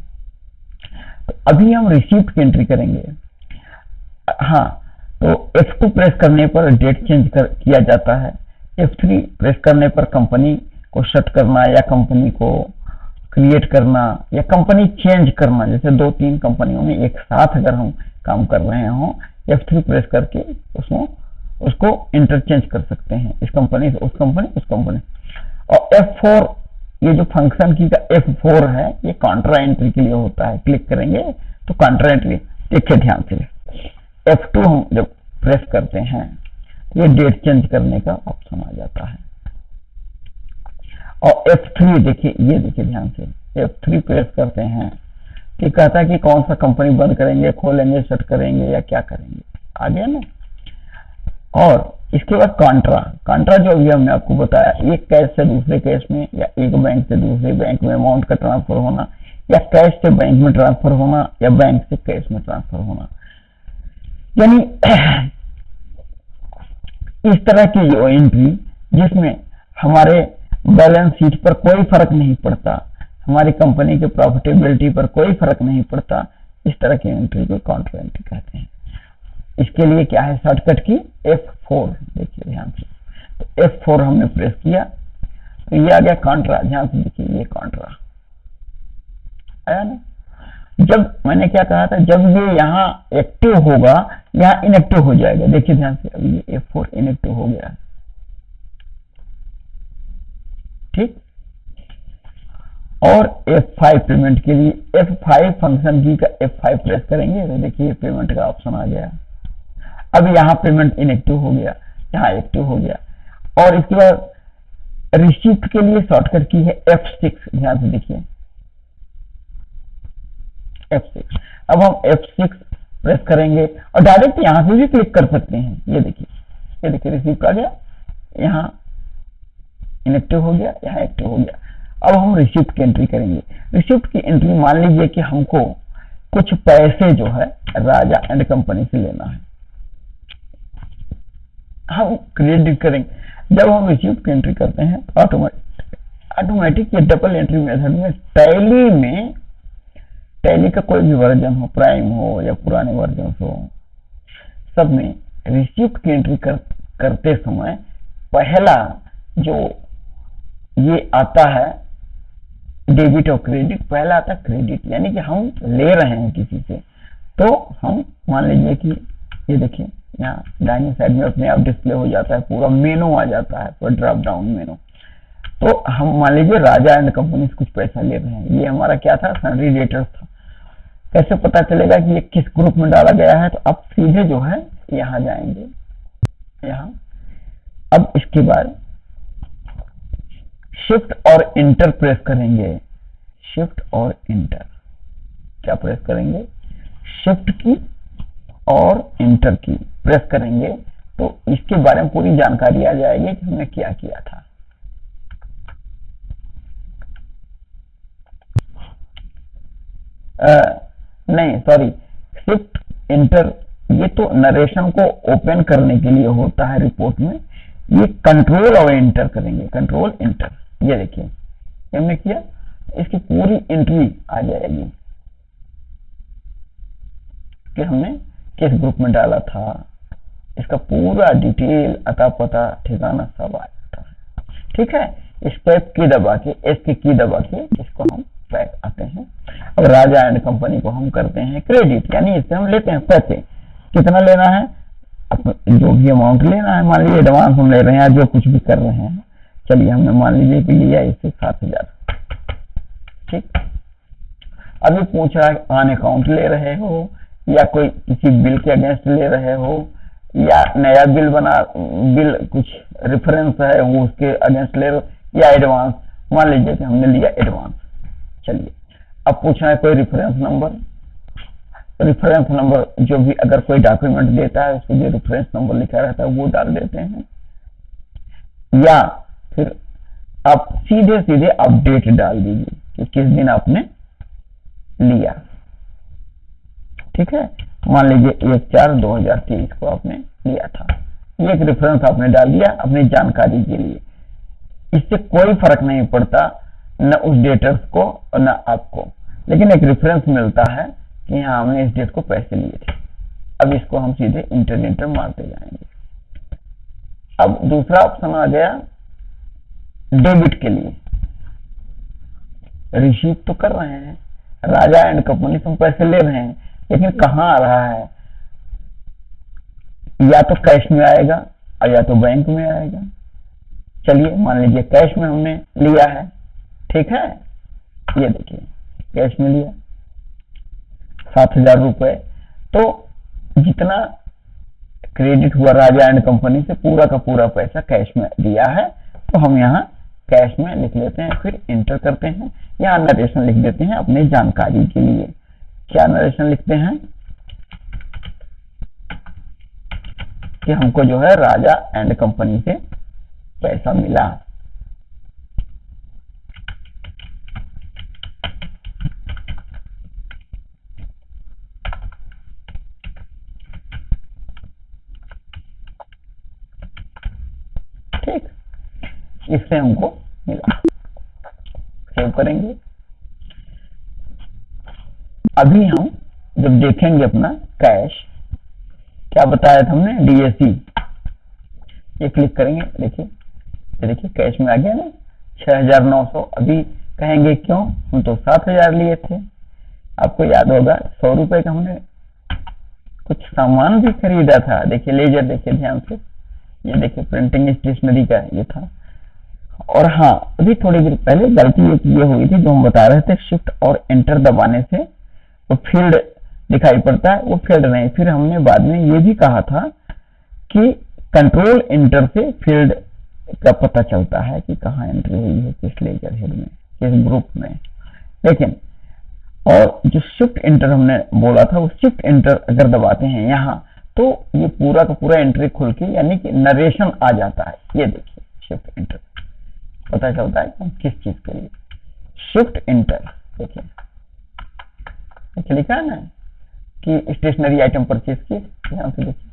तो अभी हम रिसीप्ट की एंट्री करेंगे। हाँ, तो F2 प्रेस करने पर डेट चेंज किया जाता है, F3 प्रेस करने पर कंपनी को शट करना या कंपनी को क्रिएट करना या कंपनी चेंज करना, जैसे 2-3 कंपनियों में एक साथ अगर हम काम कर रहे हो, F3 प्रेस करके उसको इंटरचेंज कर सकते हैं, इस कंपनी से उस कंपनी, उस कंपनी। और F4, ये जो फंक्शन की का F4 है, ये कॉन्ट्रा एंट्री के लिए होता है। क्लिक करेंगे तो कॉन्ट्रा एंट्री, देखिए ध्यान से, F2 हम जब प्रेस करते हैं, ये डेट चेंज करने का ऑप्शन आ जाता है। और F3 देखिए, ये देखिए ध्यान से, F3 प्रेस करते हैं तो कहता है कि कौन सा कंपनी बंद करेंगे, खोलेंगे, शट करेंगे या क्या करेंगे, आ गया ना। और इसके बाद कॉन्ट्रा जो अभी हमने आपको बताया, एक कैश से दूसरे कैश में या एक बैंक से दूसरे बैंक में अमाउंट का ट्रांसफर होना, या कैश से बैंक में ट्रांसफर होना, या बैंक से कैश में ट्रांसफर होना, यानी इस तरह की जो एंट्री जिसमें हमारे बैलेंस शीट पर कोई फर्क नहीं पड़ता, हमारी कंपनी के प्रॉफिटेबिलिटी पर कोई फर्क नहीं पड़ता, इस तरह की एंट्री को कॉन्ट्रा एंट्री कहते हैं। इसके लिए क्या है शॉर्टकट की, F4, देखिए ध्यान से। तो F4 हमने प्रेस किया तो ये आ गया कॉन्ट्रा, ध्यान से देखिए, ये कॉन्ट्रा आया ना। जब मैंने क्या कहा था, जब ये यहाँ एक्टिव होगा, यहाँ इनएक्टिव हो जाएगा, देखिए ध्यान से, अभी ये F4 इनएक्टिव हो गया, ठीक। और F5 पेमेंट के लिए, F5 फंक्शन की का F5 प्रेस करेंगे तो देखिए पेमेंट का ऑप्शन आ गया। अब यहाँ पेमेंट इनएक्टिव हो गया, यहाँ एक्टिव हो गया। और इसके बाद रिसीप्ट के लिए शॉर्टकट की है F6, ध्यान से देखिए, F6। अब हम F6 प्रेस करेंगे और डायरेक्ट यहाँ से भी क्लिक कर सकते हैं, ये देखिए रिसीप्ट आ गया, यहाँ इनएक्टिव हो गया, यहाँ एक्टिव हो गया। अब हम रिसीप्ट की एंट्री करेंगे। रिसीप्ट की एंट्री, मान लीजिए कि हमको कुछ पैसे जो है राजा एंड कंपनी से लेना है, हम क्रेडिट करेंगे। जब हम रिसीप्ट की एंट्री करते हैं तो ऑटोमेटिक ये डबल एंट्री मेथड में टैली का कोई भी वर्जन हो, प्राइम हो या पुराने वर्जन हो, सब में रिसीप्ट की एंट्री करते समय पहला जो ये आता है डेबिट और क्रेडिट, पहला आता है क्रेडिट, यानी कि हम ले रहे हैं किसी से, तो हम मान लीजिए कि ये देखिए यहाँ दाहिनी साइड में अपने आप डिस्प्ले हो जाता है, पूरा मेनू आ जाता है, पूरा ड्रॉप डाउन मेनू। तो हम मान लीजिए राजा एंड कंपनी से कुछ पैसा ले रहे हैं, ये हमारा क्या था, सन्ड्री डेटर्स था। कैसे पता चलेगा कि ये किस ग्रुप में डाला गया है, तो आप सीधे जो है यहाँ जाएंगे, यहाँ। अब इसके बाद शिफ्ट और इंटर प्रेस करेंगे, शिफ्ट और इंटर, क्या प्रेस करेंगे, शिफ्ट की और इंटर की प्रेस करेंगे तो इसके बारे में पूरी जानकारी आ जाएगी कि हमने क्या किया था। नहीं सॉरी, शिफ्ट इंटर ये तो नरेशन को ओपन करने के लिए होता है रिपोर्ट में, ये कंट्रोल और इंटर करेंगे, कंट्रोल इंटर। ये देखिए हमने किया, इसकी पूरी एंट्री आ जाएगी कि हमने किस ग्रुप में डाला था, इसका पूरा डिटेल, अता पता, ठिकाना सब आ जाता है। ठीक है, इस पैक की दबा के, एस की दबा के इसको हम पैक आते हैं। अब राजा एंड कंपनी को हम करते हैं क्रेडिट, यानी इससे हम लेते हैं पैसे। कितना लेना है, जो भी अमाउंट लेना है, मान लीजिए एडवांस हम ले रहे हैं, जो कुछ भी कर रहे हैं, चलिए हमने मान लीजिए कि लिया इससे 7,000। ठीक, अभी पूछ रहा है ऑन अकाउंट ले रहे हो या कोई किसी बिल के अगेंस्ट ले रहे हो, या नया बिल कुछ रेफरेंस है वो उसके अगेंस्ट ले रहे हो, या एडवांस। मान लीजिए कि हमने लिया एडवांस। चलिए अब पूछना है कोई रेफरेंस नंबर, जो भी अगर कोई डॉक्यूमेंट देता है उसको जो रेफरेंस नंबर लिखा रहता है वो डाल देते हैं, या फिर आप सीधे अपडेट डाल दीजिए कि किस दिन आपने लिया। ठीक है, मान लीजिए 1/4/2023 को आपने लिया था, ये एक रेफरेंस आपने डाल दिया अपनी जानकारी के लिए। इससे कोई फर्क नहीं पड़ता न उस डेटर्स को और न आपको, लेकिन एक रेफरेंस मिलता है कि हाँ हमने इस डेट को पैसे लिए थे। अब इसको हम सीधे इंटर मारते जाएंगे। अब दूसरा ऑप्शन आ गया डेबिट के लिए। रिसीव तो कर रहे हैं, राजा एंड कंपनी से हम पैसे ले रहे हैं, लेकिन कहाँ आ रहा है, या तो कैश में आएगा और या तो बैंक में आएगा। चलिए मान लीजिए कैश में हमने लिया है। ठीक है, ये देखिए कैश में लिया 7,000 रुपए, तो जितना क्रेडिट हुआ राजा एंड कंपनी से पूरा का पूरा पैसा कैश में दिया है, तो हम यहाँ कैश में लिख लेते हैं, फिर इंटर करते हैं। यहाँ नरेशन लिख देते हैं अपनी जानकारी के लिए। क्या नरेशन लिखते हैं कि हमको जो है राजा एंड कंपनी से पैसा मिला। ठीक, इससे हमको मिला, सेव करेंगे। अभी हम जब देखेंगे अपना कैश, क्या बताया था हमने, डीएसी, ये क्लिक करेंगे। देखिए कैश में आ गया ना 6,900। अभी कहेंगे क्यों, हम तो 7,000 लिए थे। आपको याद होगा 100 रुपए का हमने कुछ सामान भी खरीदा था। देखिए लेजर, देखिए ध्यान से, ये देखिए प्रिंटिंग स्टेशनरी का ये था। और हाँ, अभी थोड़ी देर पहले गलती ये हुई थी जो हम बता रहे थे, शिफ्ट और एंटर दबाने से वो फील्ड दिखाई पड़ता है, वो फील्ड नहीं। फिर हमने बाद में ये भी कहा था कि कंट्रोल एंटर से फील्ड का पता चलता है कि कहाँ एंट्री हुई है, किस लेजर हेड में, किस ग्रुप में। लेकिन और जो शिफ्ट एंटर हमने बोला था, वो शिफ्ट एंटर अगर दबाते हैं यहाँ, तो ये पूरा का पूरा एंट्री खुल के यानी कि नरेशन आ जाता है। ये देखिए शिफ्ट एंटर, पता चलता है कि किस चीज के लिए शिफ्ट एंटर। देखिए लिखा है ना कि स्टेशनरी आइटम परचेज की, ध्यान से देखिए।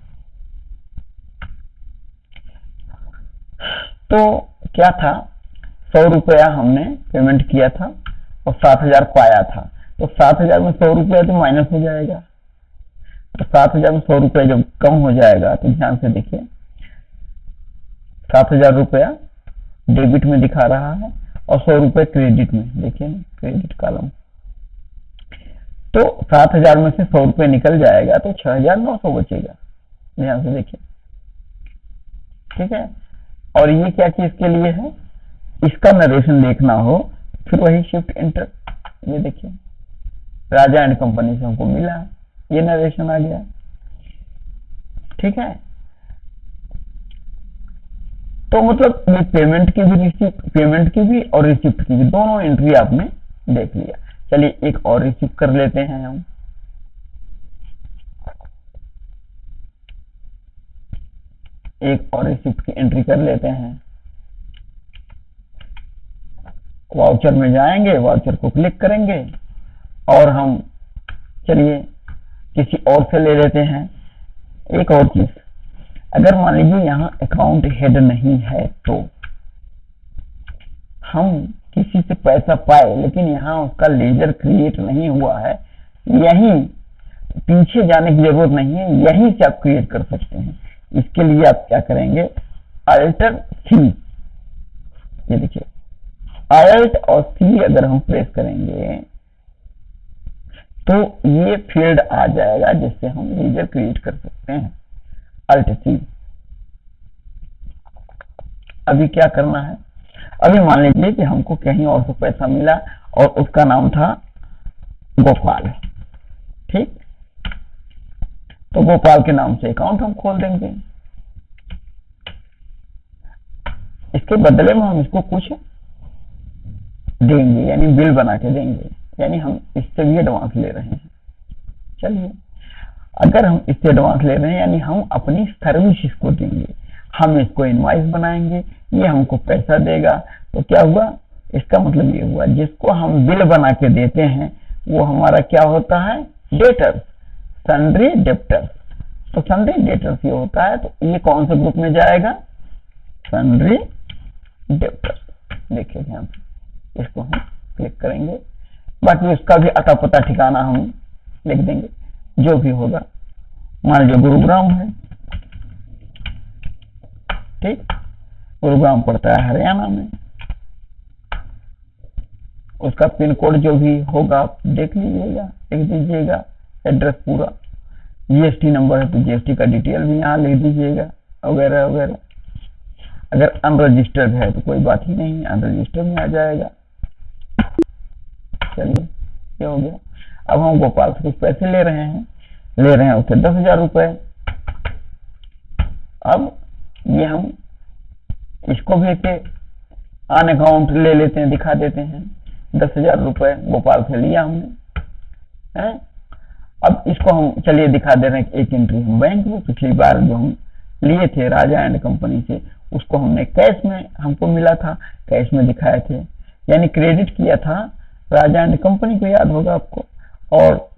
तो क्या था, 100 रुपया हमने पेमेंट किया था और 7,000 पाया था, तो 7,000 में 100 रुपया तो माइनस हो जाएगा। तो 7,000 में 100 रुपया जब कम हो जाएगा, तो ध्यान से देखिए 7,000 रुपया डेबिट में दिखा रहा है और 100 रुपए क्रेडिट में। देखिए क्रेडिट कॉलम, तो 7,000 में से 100 रुपए निकल जाएगा तो 6,900 बचेगा। ध्यान से देखिए, ठीक है। और ये क्या चीज के लिए है, इसका नरेशन देखना हो, फिर वही शिफ्ट एंटर। ये देखिए राजा एंड कंपनी से हमको मिला, ये नरेशन आ गया। ठीक है, तो मतलब ये पेमेंट की भी और रिसिप्ट की भी दोनों एंट्री आपने देख लिया। चलिए एक और रिसीव कर लेते हैं हम। एक और रिसिप्ट की एंट्री कर लेते हैं। वाउचर में जाएंगे, वाउचर को क्लिक करेंगे और हम चलिए किसी और से ले लेते हैं। एक और चीज, अगर मान लीजिए यहाँ अकाउंट हेड नहीं है, तो हम किसी से पैसा पाए लेकिन यहाँ उसका लेजर क्रिएट नहीं हुआ है, यहीं पीछे जाने की जरूरत नहीं है, यहीं से आप क्रिएट कर सकते हैं। इसके लिए आप क्या करेंगे, अल्टर सी, ये देखिए अल्ट और सी अगर हम प्रेस करेंगे तो ये फील्ड आ जाएगा जिससे हम लीजर क्रिएट कर सकते हैं, अल्ट सी। अभी क्या करना है, अभी मान लीजिए कि हमको कहीं और से पैसा मिला और उसका नाम था गोपाल, ठीक, तो गोपाल के नाम से अकाउंट हम खोल देंगे। इसके बदले में हम इसको कुछ देंगे, यानी बिल बना के देंगे, यानी हम इससे भी एडवांस ले रहे हैं। चलिए, अगर हम इससे एडवांस ले रहे हैं यानी हम अपनी सर्विस इसको देंगे, हम इसको इनवॉइस बनाएंगे, ये हमको पैसा देगा, तो क्या हुआ, इसका मतलब ये हुआ जिसको हम बिल बना के देते हैं वो हमारा क्या होता है, डेटर्स, सन्ड्री डेप्टर्स। तो सन्ड्री डेटर्स ये होता है, तो ये कौन से ग्रुप में जाएगा, सन्ड्री डेप्टर्स। देखिए ध्यान से, इसको हम क्लिक करेंगे, बाकी उसका भी अता पता ठिकाना हम लिख देंगे, जो भी होगा। मान लीजिए गुरुग्राम है, ठीक, गुरुग्राम पड़ता है हरियाणा में, उसका पिन कोड जो भी होगा आप देख लीजिएगा, लिख दीजिएगा, एड्रेस पूरा, जीएसटी नंबर है तो जीएसटी का डिटेल भी यहाँ लिख दीजिएगा, वगैरह वगैरह। अगर अनरजिस्टर्ड है तो कोई बात ही नहीं, अनरजिस्टर्ड में आ जाएगा। चलिए, ये हो गया। अब हम गोपाल से कुछ पैसे ले रहे हैं उससे 10,000 रुपए। अब ये हम इसको भी एक ऑन अकाउंट ले लेते हैं, दिखा देते हैं, 10,000 रुपए गोपाल से लिया हमने है। अब इसको हम चलिए दिखा दे रहे हैं एक एंट्री हम बैंक में, पिछली बार जो हम लिए थे राजा एंड कंपनी से, उसको हमने कैश में हमको मिला था, कैश में दिखाए थे, यानी क्रेडिट किया था राजा एंड कंपनी को, याद होगा आपको, और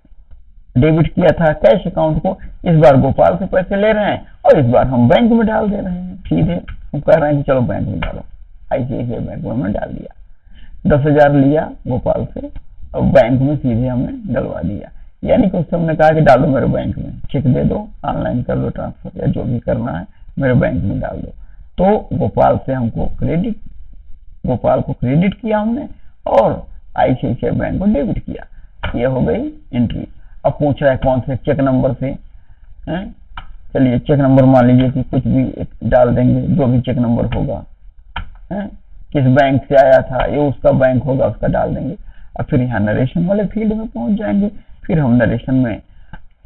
डेबिट किया था कैश अकाउंट को। इस बार गोपाल से पैसे ले रहे हैं और इस बार हम बैंक में डाल दे रहे हैं, सीधे हम कह रहे हैं कि चलो बैंक में डालो, आईसीआईसीआई बैंक में हमने डाल दिया, 10,000 लिया गोपाल से और बैंक में सीधे हमने डलवा दिया, यानी कि उससे हमने कहा कि डालो मेरे बैंक में, चेक दे दो, ऑनलाइन कर दो ट्रांसफर, या जो भी करना है मेरे बैंक में डाल दो। तो गोपाल से हमको क्रेडिट, गोपाल को क्रेडिट किया हमने और आईसीआईसीआई बैंक को डेबिट किया, ये हो गई एंट्री। अब पूछ रहा है कौन से चेक नंबर से हैं, चलिए चेक नंबर मान लीजिए कि कुछ भी डाल देंगे, जो भी चेक नंबर होगा हैं, किस बैंक से आया था ये उसका बैंक होगा, उसका डाल देंगे। और फिर यहाँ नरेशन वाले फील्ड में पहुंच जाएंगे, फिर हम नरेशन में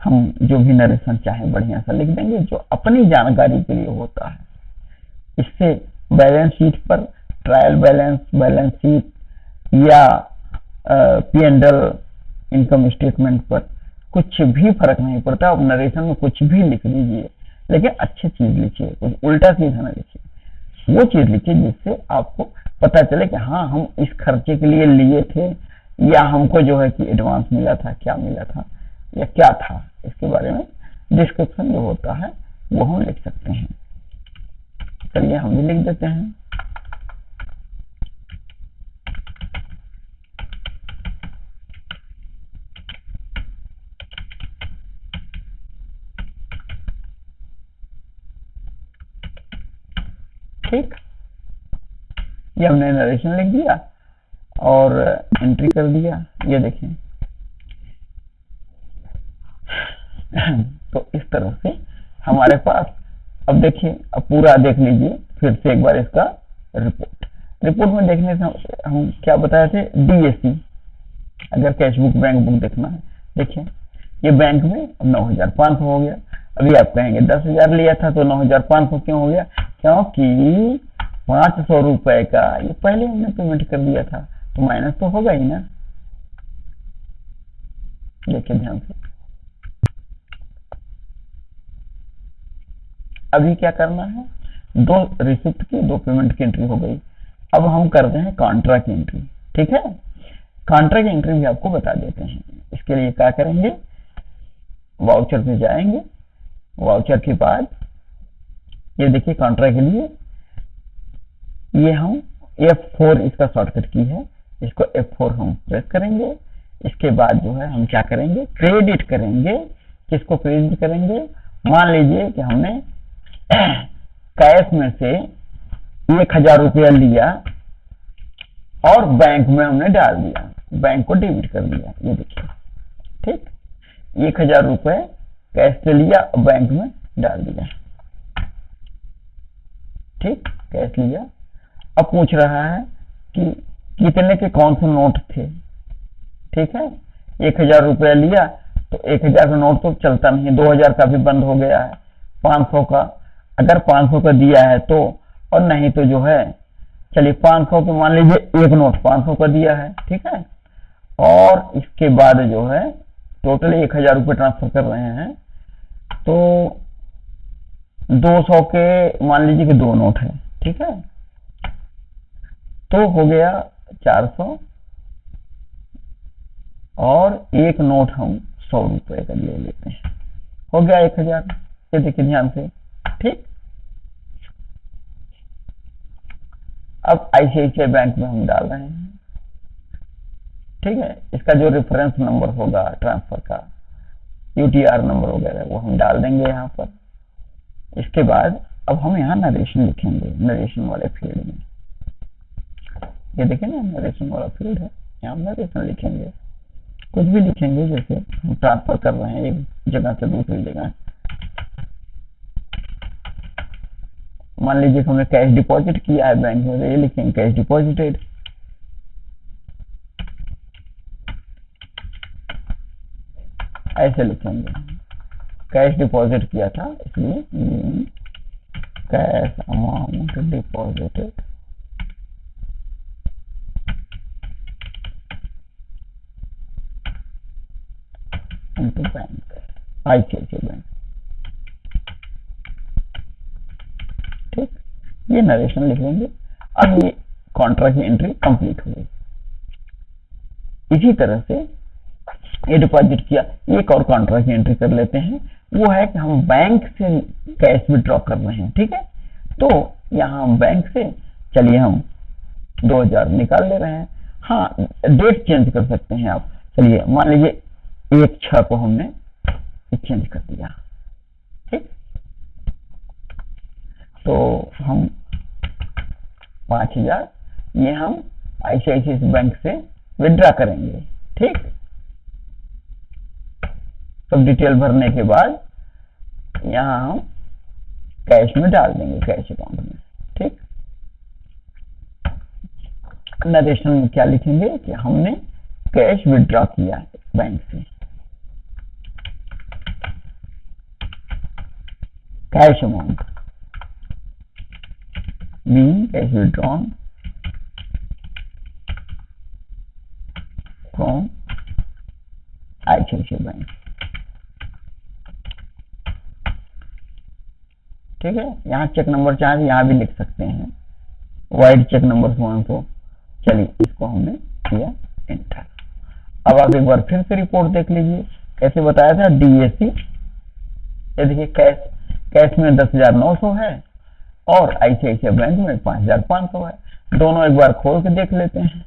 हम जो भी नरेशन चाहे बढ़िया सा लिख देंगे, जो अपनी जानकारी के लिए होता है। इससे बैलेंस शीट पर ट्रायल बैलेंस, बैलेंस शीट या P&L इनकम स्टेटमेंट पर कुछ भी फर्क नहीं पड़ता। अब नरेशन में कुछ भी लिख दीजिए, लेकिन अच्छी चीज लिखिए, कुछ उल्टा सीधा ना लिखिए, वो चीज लिखिए जिससे आपको पता चले कि हाँ हम इस खर्चे के लिए लिए थे, या हमको जो है कि एडवांस मिला था, क्या मिला था या क्या था, इसके बारे में डिस्क्रिप्शन जो होता है वो हम लिख सकते हैं। चलिए हम भी लिख देते हैं। ठीक, ये हमने नरेशन लिख दिया और एंट्री कर दिया, ये देखें। तो इस तरह से हमारे पास, अब देखिए, अब पूरा देख लीजिए फिर से एक बार इसका रिपोर्ट में देखने से हम क्या बताए थे, DAC, अगर कैश बुक बैंक बुक देखना है, देखिए ये बैंक में 9,500 हो गया। अभी आप कहेंगे 10,000 लिया था तो 9,500 क्यों हो गया, क्योंकि 500 रुपए का ये पहले हमने पेमेंट कर दिया था, तो माइनस तो होगा ही ना। देखिए ध्यान से, अभी क्या करना है, 2 रिसिप्ट की 2 पेमेंट की एंट्री हो गई। अब हम करते हैं कॉन्ट्रा की एंट्री, ठीक है। कॉन्ट्रा की एंट्री भी आपको बता देते हैं। इसके लिए क्या करेंगे, वाउचर पे जाएंगे, वाउचर के बाद ये देखिए कॉन्ट्रा के लिए ये हम F4 इसका शॉर्टकट की है, इसको F4 हम प्रेस करेंगे। इसके बाद जो है हम क्या करेंगे, क्रेडिट करेंगे। किसको क्रेडिट करेंगे, मान लीजिए कि हमने कैश में से 1000 रुपया लिया और बैंक में हमने डाल दिया, बैंक को डेबिट कर दिया, ये देखिए। ठीक, 1000 रुपए कैश से लिया और बैंक में डाल दिया। ठीक, कैश लिया। अब पूछ रहा है कि कितने के कौन से नोट थे। ठीक है, 1000 रुपया लिया तो 1000 का नोट तो चलता नहीं है, 2000 का भी बंद हो गया है, 500 का, अगर 500 का दिया है तो, और नहीं तो जो है, चलिए 500 के मान लीजिए एक नोट 500 का दिया है। ठीक है, और इसके बाद जो है टोटल 1000 रुपये ट्रांसफर कर रहे हैं, तो 200 के मान लीजिए कि 2 नोट है। ठीक है, तो हो गया 400 और एक नोट हम 100 रुपए का ले लेते हैं, हो गया 1000। ये देखिए ध्यान से। ठीक, अब ICICI बैंक में हम डाल रहे हैं। ठीक है, इसका जो रेफरेंस नंबर होगा ट्रांसफर का, UTR नंबर वगैरह, वो हम डाल देंगे यहाँ पर। इसके बाद अब हम यहाँ नरेशन लिखेंगे, नरेशन वाले फील्ड में। ये देखिए ना, नरेशन वाला फील्ड है, यहाँ नरेशन लिखेंगे, कुछ भी लिखेंगे, जैसे हम ट्रांसफर कर रहे हैं एक जगह से दूसरी जगह। मान लीजिए हमने कैश डिपॉजिट किया है बैंक में, तो ये लिखेंगे कैश डिपॉजिटेड। ऐसे लिखेंगे, कैश डिपॉजिट किया था इसलिए cash amount deposited into bank, ICICI bank. ठीक, ये नरेशन लिख लेंगे। अब ये कॉन्ट्रा की एंट्री कंप्लीट हो गई। इसी तरह से ये डिपॉजिट किया, एक और कॉन्ट्रा की एंट्री कर लेते हैं, वो है कि हम बैंक से कैश विड्रॉ कर रहे हैं। ठीक है, तो यहाँ हम बैंक से, चलिए हम 2000 निकाल ले रहे हैं। हाँ, डेट चेंज कर सकते हैं आप। चलिए मान लीजिए 1/6 को हमने चेंज कर दिया। ठीक, तो हम 5000 ये हम ICICI बैंक से विड्रॉ करेंगे। ठीक, सब डिटेल भरने के बाद यहाँ हम कैश में डाल देंगे, कैश अकाउंट में। ठीक, नरेशन में क्या लिखेंगे कि हमने कैश विड्रॉ किया बैंक से, cash amount being cash withdrawn from ICICI bank. ठीक है, यहाँ चेक नंबर चाहे यहाँ भी लिख सकते हैं, वाइड चेक नंबर वन को। चलिए इसको हमने किया एंटर। अब आप एक बार फिर से रिपोर्ट देख लीजिए, कैसे बताया था DAC। ये देखिए कैश में 10,900 है और ICICI बैंक में 5,500 है, दोनों एक बार खोल के देख लेते हैं।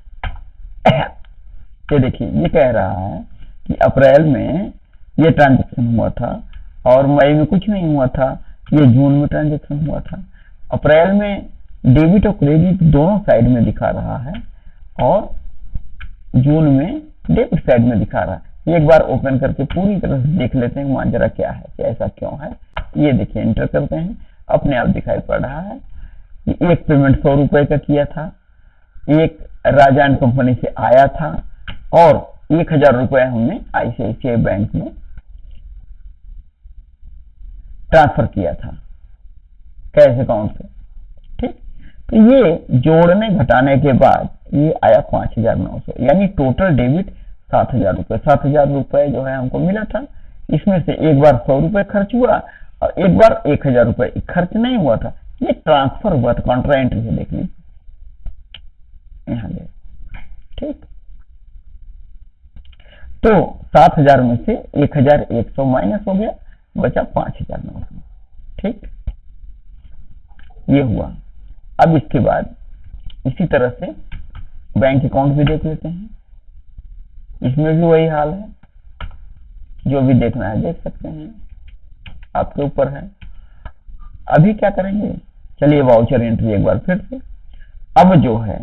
ये देखिए, ये कह रहा है कि अप्रैल में ये ट्रांजेक्शन हुआ था और मई में कुछ नहीं हुआ था, ये जून में ट्रांजेक्शन हुआ था। अप्रैल में डेबिट और क्रेडिट दोनों साइड में दिखा रहा है और जून में डेबिट साइड में दिखा रहा है। एक बार ओपन करके पूरी तरह से देख लेते हैं मांजरा क्या है, कि ऐसा क्यों है। ये देखिए, एंटर करते हैं, अपने आप दिखाई पड़ रहा है कि एक पेमेंट 100 रुपए का किया था, एक राजा एंड कंपनी से आया था और 1000 रुपए हमने ICICI बैंक में ट्रांसफर किया था कैश अकाउंट से। ठीक, तो ये जोड़ने घटाने के बाद ये आया 5,900, यानी टोटल डेबिट 7,000 रुपए। 7,000 रुपए जो है हमको मिला था, इसमें से एक बार 100 रुपए खर्च हुआ और एक बार 1000 रुपए खर्च नहीं हुआ था, ये ट्रांसफर हुआ था। कॉन्ट्रा एंट्री से देख लीजिए यहाँ पे। ठीक, तो 7,000 में से 1,100 माइनस हो गया, बचा 5,900। ठीक, ये हुआ। अब इसके बाद इसी तरह से बैंक अकाउंट भी देख लेते हैं, इसमें भी वही हाल है, जो भी देखना है देख सकते हैं, आपके ऊपर है। अभी क्या करेंगे, चलिए वाउचर एंट्री एक बार फिर से। अब जो है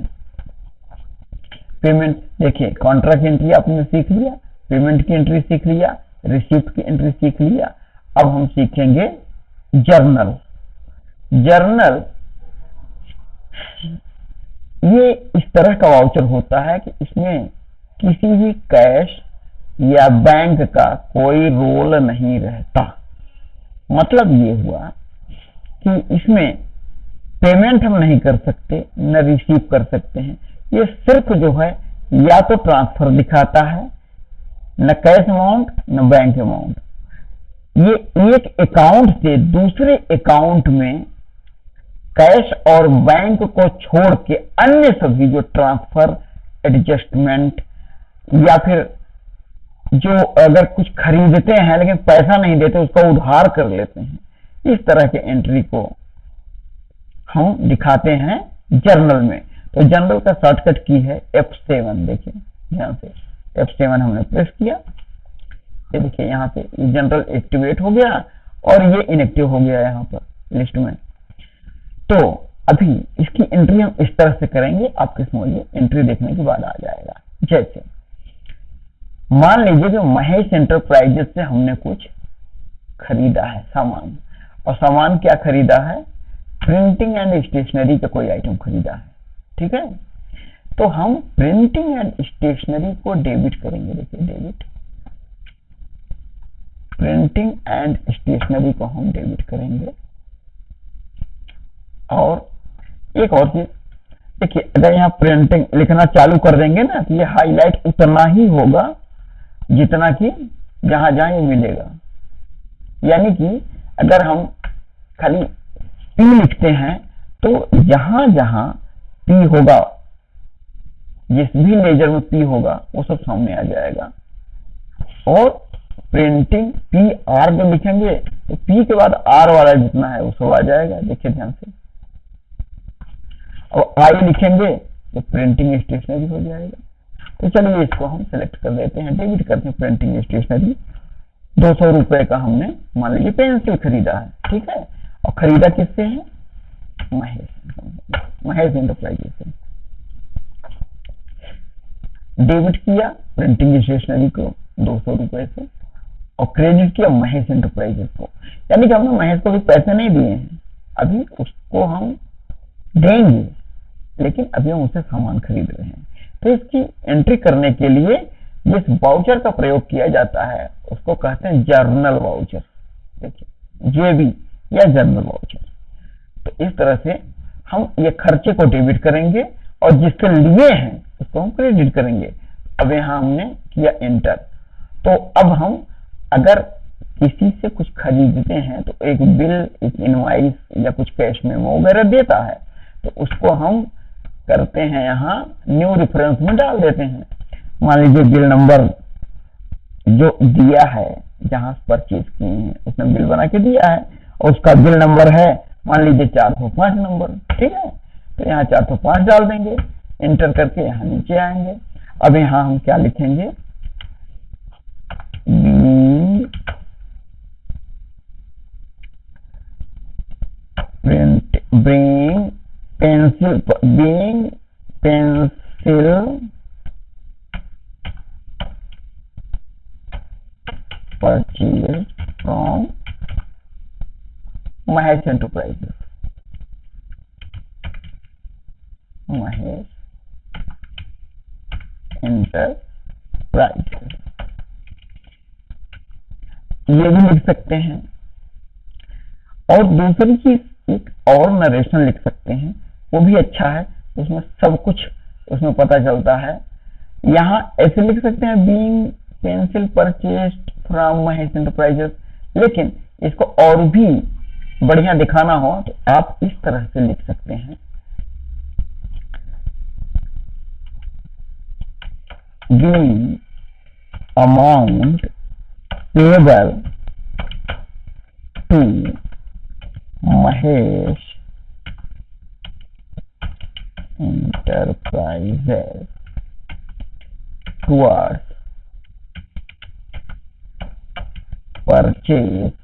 पेमेंट, देखिए कॉन्ट्रैक्ट एंट्री आपने सीख लिया, पेमेंट की एंट्री सीख लिया, रिसिप्ट की एंट्री सीख लिया। अब हम सीखेंगे जर्नल। जर्नल ये इस तरह का वाउचर होता है कि इसमें किसी भी कैश या बैंक का कोई रोल नहीं रहता। मतलब ये हुआ कि इसमें पेमेंट हम नहीं कर सकते, न रिसीव कर सकते हैं। ये सिर्फ जो है या तो ट्रांसफर दिखाता है, न कैश अमाउंट न बैंक अमाउंट। ये एक अकाउंट से दूसरे अकाउंट में कैश और बैंक को छोड़ के अन्य सभी जो ट्रांसफर, एडजस्टमेंट या फिर जो अगर कुछ खरीदते हैं लेकिन पैसा नहीं देते, उसका उधार कर लेते हैं, इस तरह के एंट्री को हम दिखाते हैं जर्नल में। तो जर्नल का शॉर्टकट की है F7। देखिए ध्यान से, F7 हमने प्रेस किया, ये देखिए यहाँ से जनरल एक्टिवेट हो गया और ये इनएक्टिव हो गया यहाँ पर लिस्ट में। तो अभी इसकी एंट्री हम इस तरह से करेंगे, आपके समझिए एंट्री देखने के बाद आ जाएगा। जैसे मान लीजिए कि महेश एंटरप्राइजेस से हमने कुछ खरीदा है सामान, और सामान क्या खरीदा है, प्रिंटिंग एंड स्टेशनरी का कोई आइटम खरीदा है। ठीक है, तो हम प्रिंटिंग एंड स्टेशनरी को डेबिट करेंगे। देखिए डेबिट, प्रिंटिंग एंड स्टेशनरी को हम डेबिट करेंगे। और एक और चीज देखिए, अगर यहाँ प्रिंटिंग लिखना चालू कर देंगे ना, तो ये हाईलाइट उतना ही होगा जितना कि जहां जहां ये मिलेगा। यानी कि अगर हम खाली पी लिखते हैं तो जहां जहां पी होगा, जिस भी लेजर में पी होगा वो सब सामने आ जाएगा। और प्रिंटिंग पी आर जो लिखेंगे तो पी के बाद आर वाला जितना है वो सब आ जाएगा। देखिए ध्यान से, और आई लिखेंगे तो प्रिंटिंग स्टेशनरी हो जाएगा। तो चलिए इसको हम सेलेक्ट कर देते हैं, डेबिट करते हैं प्रिंटिंग स्टेशनरी। 200 रुपए का हमने मान लीजिए पेंसिल खरीदा है। ठीक है, और खरीदा किससे है, महेश एंटरप्राइजेस से। डेबिट किया प्रिंटिंग स्टेशनरी को 200 रुपए से, और क्रेडिट किया महेश एंटरप्राइजेस को। यानी कि हमने महेश को भी पैसे नहीं दिए हैं, अभी उसको हम देंगे, लेकिन अभी हम उससे सामान खरीद रहे हैं। तो इसकी एंट्री करने के लिए जिस वाउचर का प्रयोग किया जाता है उसको कहते हैं जर्नल वाउचर। देखिए जेबी या जर्नल वाउचर। तो इस तरह से हम ये खर्चे को डेबिट करेंगे और जिसके लिए हैं उसको हम क्रेडिट करेंगे। अब यहाँ हमने किया एंटर। तो अब हम अगर किसी से कुछ खरीदते हैं तो एक बिल, एक इनवॉइस या कुछ कैश मेमो वगैरह देता है, तो उसको हम करते हैं यहाँ न्यू रेफरेंस में डाल देते हैं। मान लीजिए बिल नंबर जो दिया है, जहां परचेज किए हैं उसने बिल बना के दिया है और उसका बिल नंबर है मान लीजिए 405 नंबर। ठीक है, तो यहाँ 405 डाल देंगे, एंटर करके यहाँ नीचे आएंगे। अब यहाँ हम क्या लिखेंगे, bring pencil purchase from Mahesh Enterprises। Mahesh Enterprises ये भी लिख सकते हैं। और दूसरी चीज, एक और नरेशन लिख सकते हैं, वो भी अच्छा है, उसमें सब कुछ उसमें पता चलता है। यहाँ ऐसे लिख सकते हैं being pencil purchased from Mahesh enterprises, लेकिन इसको और भी बढ़िया दिखाना हो तो आप इस तरह से लिख सकते हैं, being amount payable to Mahesh Enterprises towards purchase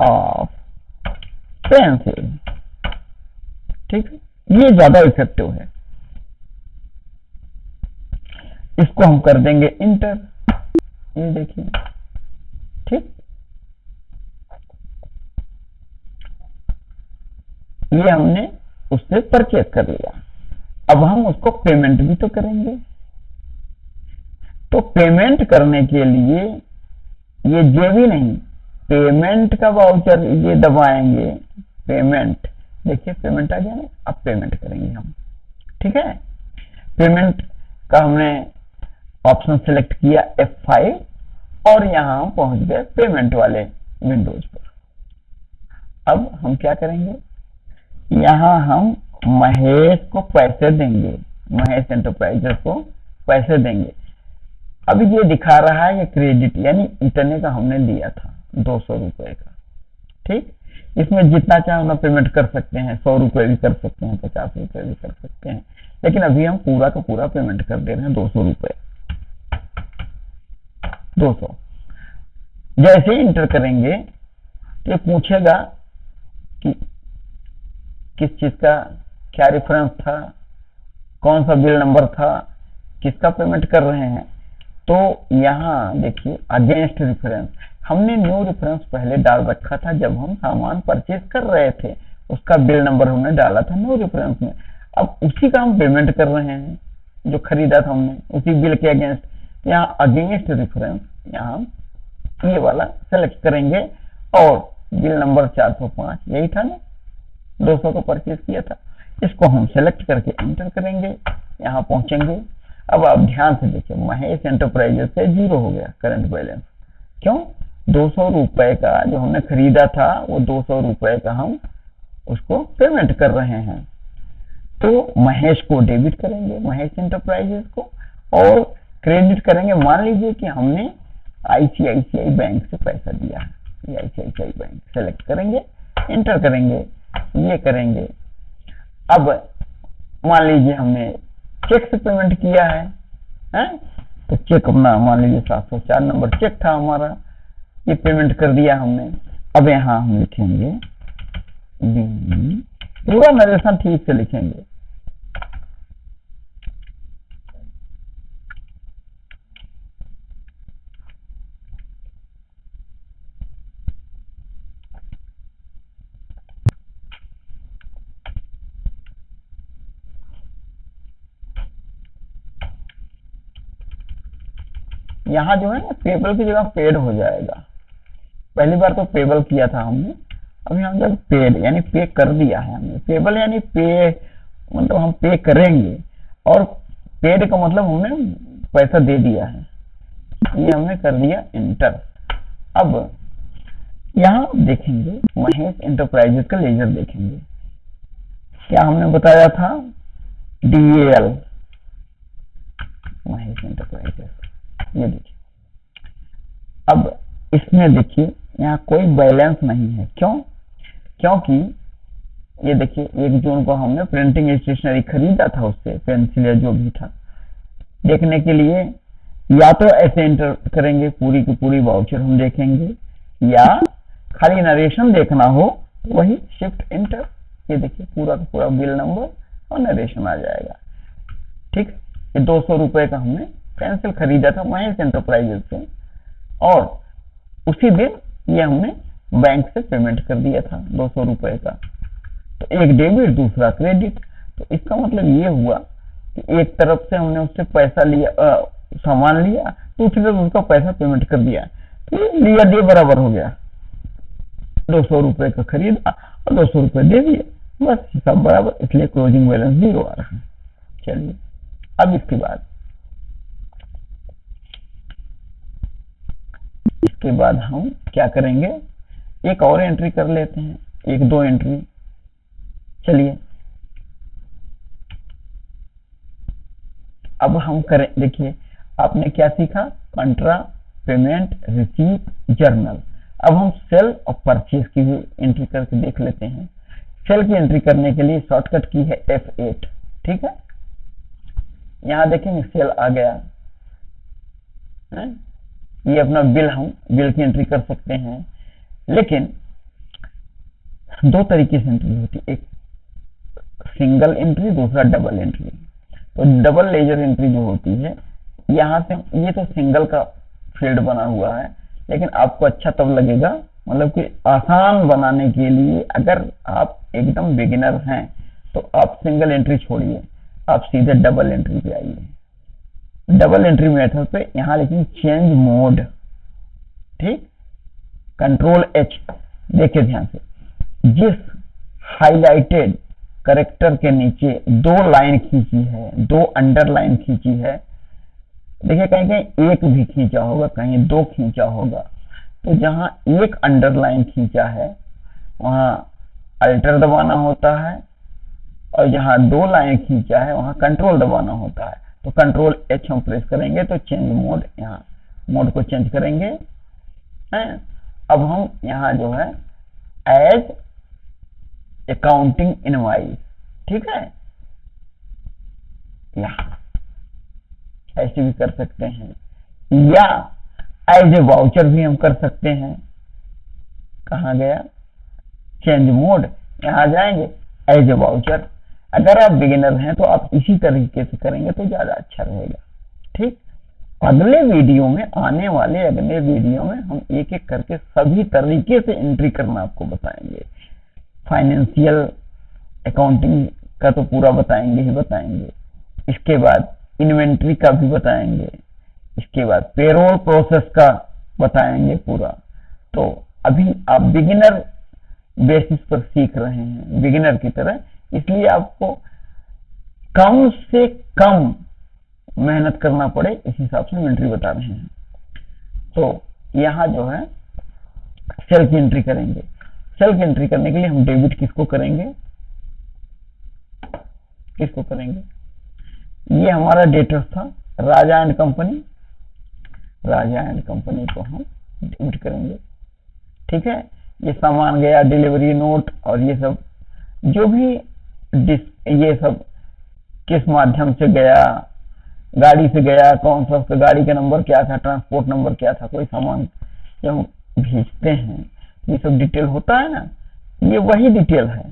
of pencil. ठीक है, ये ज्यादा इफेक्टिव है। इसको हम कर देंगे इंटर, ये देखिए। ठीक, ये हमने उससे परचेज कर लिया। अब हम उसको पेमेंट भी तो करेंगे। तो पेमेंट करने के लिए ये जे भी नहीं, पेमेंट का वाउचर ये दबाएंगे, पेमेंट। देखिए पेमेंट आ गया ना, अब पेमेंट करेंगे हम। ठीक है, पेमेंट का हमने ऑप्शन सेलेक्ट किया F5 और यहां हम पहुंच गए पेमेंट वाले विंडोज पर। अब हम क्या करेंगे, यहां हम महेश को पैसे देंगे, महेश एंटरप्राइजेस को पैसे देंगे। अभी ये दिखा रहा है ये क्रेडिट, यानी इतने का हमने लिया था, 200 रुपए का। ठीक, इसमें जितना चाहे उतना पेमेंट कर सकते हैं, 100 रुपए भी कर सकते हैं, 50 रुपए भी कर सकते हैं, लेकिन अभी हम पूरा का पूरा पेमेंट कर दे रहे हैं, 200 रुपए। 200 जैसे ही इंटर करेंगे तो ये पूछेगा कि किस चीज का क्या रेफरेंस था, कौन सा बिल नंबर था, किसका पेमेंट कर रहे हैं। तो यहाँ देखिए अगेंस्ट रेफरेंस, हमने न्यू रेफरेंस पहले डाल रखा था जब हम सामान परचेज कर रहे थे, उसका बिल नंबर हमने डाला था न्यू रेफरेंस में। अब उसी का हम पेमेंट कर रहे हैं, जो खरीदा था हमने उसी बिल के अगेंस्ट। यहाँ अगेंस्ट रेफरेंस, यहाँ ये वाला सेलेक्ट करेंगे और बिल नंबर 405 यही था ना, 200 को परचेज किया था। इसको हम सेलेक्ट करके एंटर करेंगे, यहाँ पहुंचेंगे। अब आप ध्यान से देखिए, महेश एंटरप्राइजेस से 0 हो गया करंट बैलेंस। क्यों? 200 रुपए का जो हमने खरीदा था वो 200 रुपए का हम उसको पेमेंट कर रहे हैं। तो महेश को डेबिट करेंगे, महेश एंटरप्राइजेस को, और क्रेडिट करेंगे। मान लीजिए कि हमने आईसीआईसीआई बैंक से पैसा दिया है, ये आईसीआईसीआई बैंक सेलेक्ट करेंगे, एंटर करेंगे, ये करेंगे। अब मान लीजिए हमने चेक से पेमेंट किया है, तो चेक अपना मान लीजिए 704 नंबर चेक था हमारा, ये पेमेंट कर दिया हमने। अब यहाँ हम लिखेंगे पूरा नरेशन ठीक से लिखेंगे। यहाँ जो है ना पेबल की जगह पेड हो जाएगा। पहली बार तो पेबल किया था हमने, अब यहाँ जब पेड यानी पे कर दिया है हमने। पेबल यानी पे मतलब हम पे करेंगे, और पेड का मतलब हमने पैसा दे दिया है, ये हमने कर दिया इंटर। अब यहाँ देखेंगे महेश एंटरप्राइजेस का लेजर देखेंगे, क्या हमने बताया था DAL महेश एंटरप्राइजेस, ये देखिए। अब इसमें देखिए यहाँ कोई बैलेंस नहीं है। क्यों? क्योंकि ये देखिए 1 जून को हमने प्रिंटिंग स्टेशनरी खरीदा था, उससे पेंसिल या जो भी था। देखने के लिए या तो ऐसे एंटर करेंगे, पूरी की पूरी वाउचर हम देखेंगे, या खाली नरेशन देखना हो वही शिफ्ट एंटर, ये देखिए पूरा का पूरा बिल नंबर और नरेशन आ जाएगा। ठीक, ये 200 रुपए का हमने पेंसिल खरीदा था महेश एंटरप्राइजेस से, और उसी दिन ये हमने बैंक से पेमेंट कर दिया था 200 रुपए का। तो एक डेबिट दूसरा क्रेडिट। तो इसका मतलब ये हुआ कि एक तरफ से हमने उससे पैसा लिया, सामान लिया, दूसरी तरफ उसका पैसा पेमेंट कर दिया, तो ये लिया दे बराबर हो गया। 200 रुपए का खरीदा और 200 रुपए दे दिए, बस सब बराबर, इसलिए क्लोजिंग बैलेंस 0 आ रहा है। चलिए अब इसके बाद हम क्या करेंगे, एक और एंट्री कर लेते हैं, 1-2 एंट्री। चलिए अब हम करें, देखिए आपने क्या सीखा, कंट्रा, पेमेंट, रिसीट, जर्नल। अब हम सेल और परचेज की भी एंट्री करके देख लेते हैं। सेल की एंट्री करने के लिए शॉर्टकट की है F8। ठीक है, यहाँ देखेंगे सेल आ गया है? ये अपना बिल, हम बिल की एंट्री कर सकते हैं। लेकिन दो तरीके से एंट्री होती है, एक सिंगल एंट्री, दूसरा डबल एंट्री। तो डबल लेजर एंट्री जो होती है, यहाँ से ये तो सिंगल का फील्ड बना हुआ है, लेकिन आपको अच्छा तब लगेगा, मतलब कि आसान बनाने के लिए अगर आप एकदम बिगिनर हैं तो आप सिंगल एंट्री छोड़िए, आप सीधे डबल एंट्री पे आइए। डबल एंट्री मेथड पे यहाँ लेकिन चेंज मोड, ठीक, कंट्रोल एच। देखिए ध्यान से, जिस हाईलाइटेड करेक्टर के नीचे दो लाइन खींची है, दो अंडरलाइन खींची है, देखिए कहीं कहीं एक भी खींचा होगा, कहीं दो खींचा होगा, तो जहां एक अंडरलाइन खींचा है वहां अल्टर दबाना होता है, और जहां दो लाइन खींचा है वहां कंट्रोल दबाना होता है। तो कंट्रोल एच हम प्रेस करेंगे तो चेंज मोड, यहाँ मोड को चेंज करेंगे हैं। अब हम यहाँ जो है एज अकाउंटिंग इनवॉइस, ठीक है, या ऐसे भी कर सकते हैं, या एज ए वाउचर भी हम कर सकते हैं। कहाँ गया चेंज मोड, यहाँ जाएंगे एज ए वाउचर। अगर आप बिगिनर हैं तो आप इसी तरीके से करेंगे तो ज्यादा अच्छा रहेगा, ठीक। अगले वीडियो में, आने वाले अगले वीडियो में हम एक एक करके सभी तरीके से एंट्री करना आपको बताएंगे। फाइनेंशियल अकाउंटिंग का तो पूरा बताएंगे ही बताएंगे, इसके बाद इन्वेंट्री का भी बताएंगे, इसके बाद पेरोल प्रोसेस का बताएंगे पूरा। तो अभी आप बिगिनर बेसिस पर सीख रहे हैं, बिगिनर की तरह, इसलिए आपको कम से कम मेहनत करना पड़े इस हिसाब से एंट्री बता रहे हैं। तो यहाँ जो है सेल्फ एंट्री करेंगे। सेल्फ एंट्री करने के लिए हम डेबिट किसको करेंगे, किसको करेंगे, ये हमारा डेटर था Raja and company, Raja and company को हम डेबिट करेंगे, ठीक है। ये सामान गया, डिलीवरी नोट और ये सब जो भी ये सब किस माध्यम से गया, गाड़ी से गया, कौन सा उसका गाड़ी का नंबर क्या था, ट्रांसपोर्ट नंबर क्या था, कोई सामान जब हम भेजते हैं ये सब डिटेल होता है ना, ये वही डिटेल है,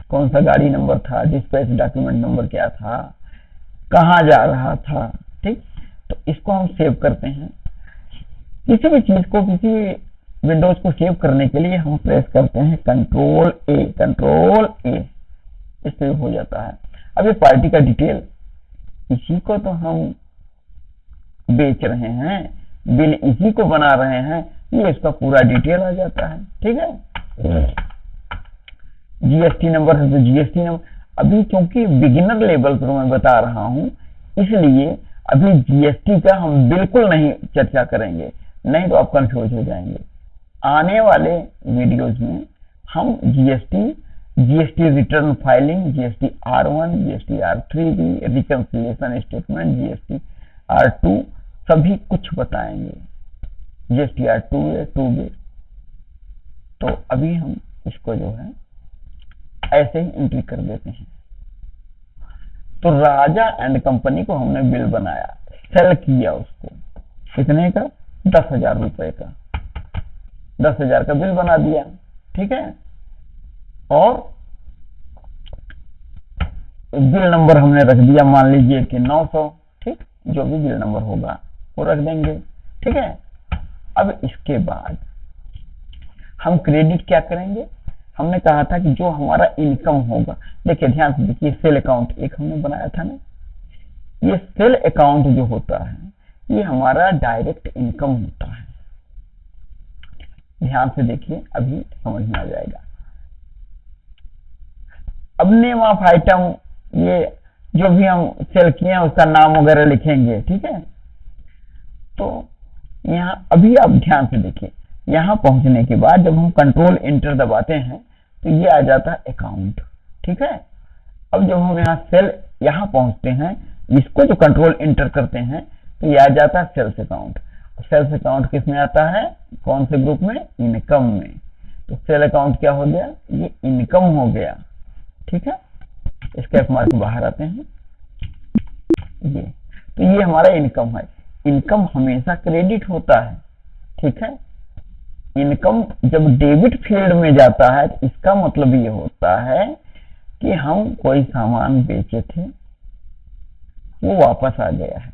कौन सा गाड़ी नंबर था, डिस्पैच डॉक्यूमेंट नंबर क्या था, कहाँ जा रहा था, ठीक। तो इसको हम सेव करते हैं। किसी भी चीज को, किसी भी विंडोज को सेव करने के लिए हम प्रेस करते हैं कंट्रोल ए, कंट्रोल ए, इस सेव हो जाता है। अब ये पार्टी का डिटेल, इसी को तो हम बेच रहे हैं, बिल इसी को बना रहे हैं, ये इसका पूरा डिटेल आ जाता है, ठीक है। जीएसटी नंबर है तो जीएसटी नंबर, अभी क्योंकि बिगिनर लेवल पर मैं बता रहा हूं इसलिए अभी जीएसटी का हम बिल्कुल नहीं चर्चा करेंगे, नहीं तो आप कंफ्यूज हो जाएंगे। आने वाले वीडियोज में हम GST, GST return filing, GST R1, GST R3B, reconciliation statement, GST R2 सभी कुछ बताएंगे, जीएसटी R2A, 2B। तो अभी हम इसको जो है ऐसे ही एंट्री कर देते हैं। तो राजा एंड कंपनी को हमने बिल बनाया, सेल किया उसको, कितने का, 10,000 रुपए का, 10,000 का बिल बना दिया, ठीक है। और बिल नंबर हमने रख दिया, मान लीजिए कि 900, ठीक, जो भी बिल नंबर होगा वो रख देंगे, ठीक है। अब इसके बाद हम क्रेडिट क्या करेंगे, हमने कहा था कि जो हमारा इनकम होगा, देखिए ध्यान से देखिए, सेल अकाउंट एक हमने बनाया था ना, ये सेल अकाउंट जो होता है ये हमारा डायरेक्ट इनकम होता है। ध्यान से देखिए, अभी समझ में आ जाएगा। अब नेम ऑफ आइटम, ये जो भी हम सेल किए हैं उसका नाम वगैरह लिखेंगे, ठीक है। तो यहाँ अभी आप ध्यान से देखिए, यहाँ पहुंचने के बाद जब हम कंट्रोल एंटर दबाते हैं तो ये आ जाता है अकाउंट, ठीक है। अब जब हम यहाँ सेल, यहाँ पहुंचते हैं, इसको जो कंट्रोल एंटर करते हैं तो ये आ जाता है सेल्स अकाउंट। सेल्स अकाउंट किस में आता है, कौन से ग्रुप में, इनकम में। तो सेल अकाउंट क्या हो गया, ये इनकम हो गया, ठीक है। स्केप मार्क बाहर आते हैं, ये तो ये हमारा इनकम है। इनकम हमेशा क्रेडिट होता है, ठीक है। इनकम जब डेबिट फील्ड में जाता है तो इसका मतलब ये होता है कि हम कोई सामान बेचे थे, वो वापस आ गया है,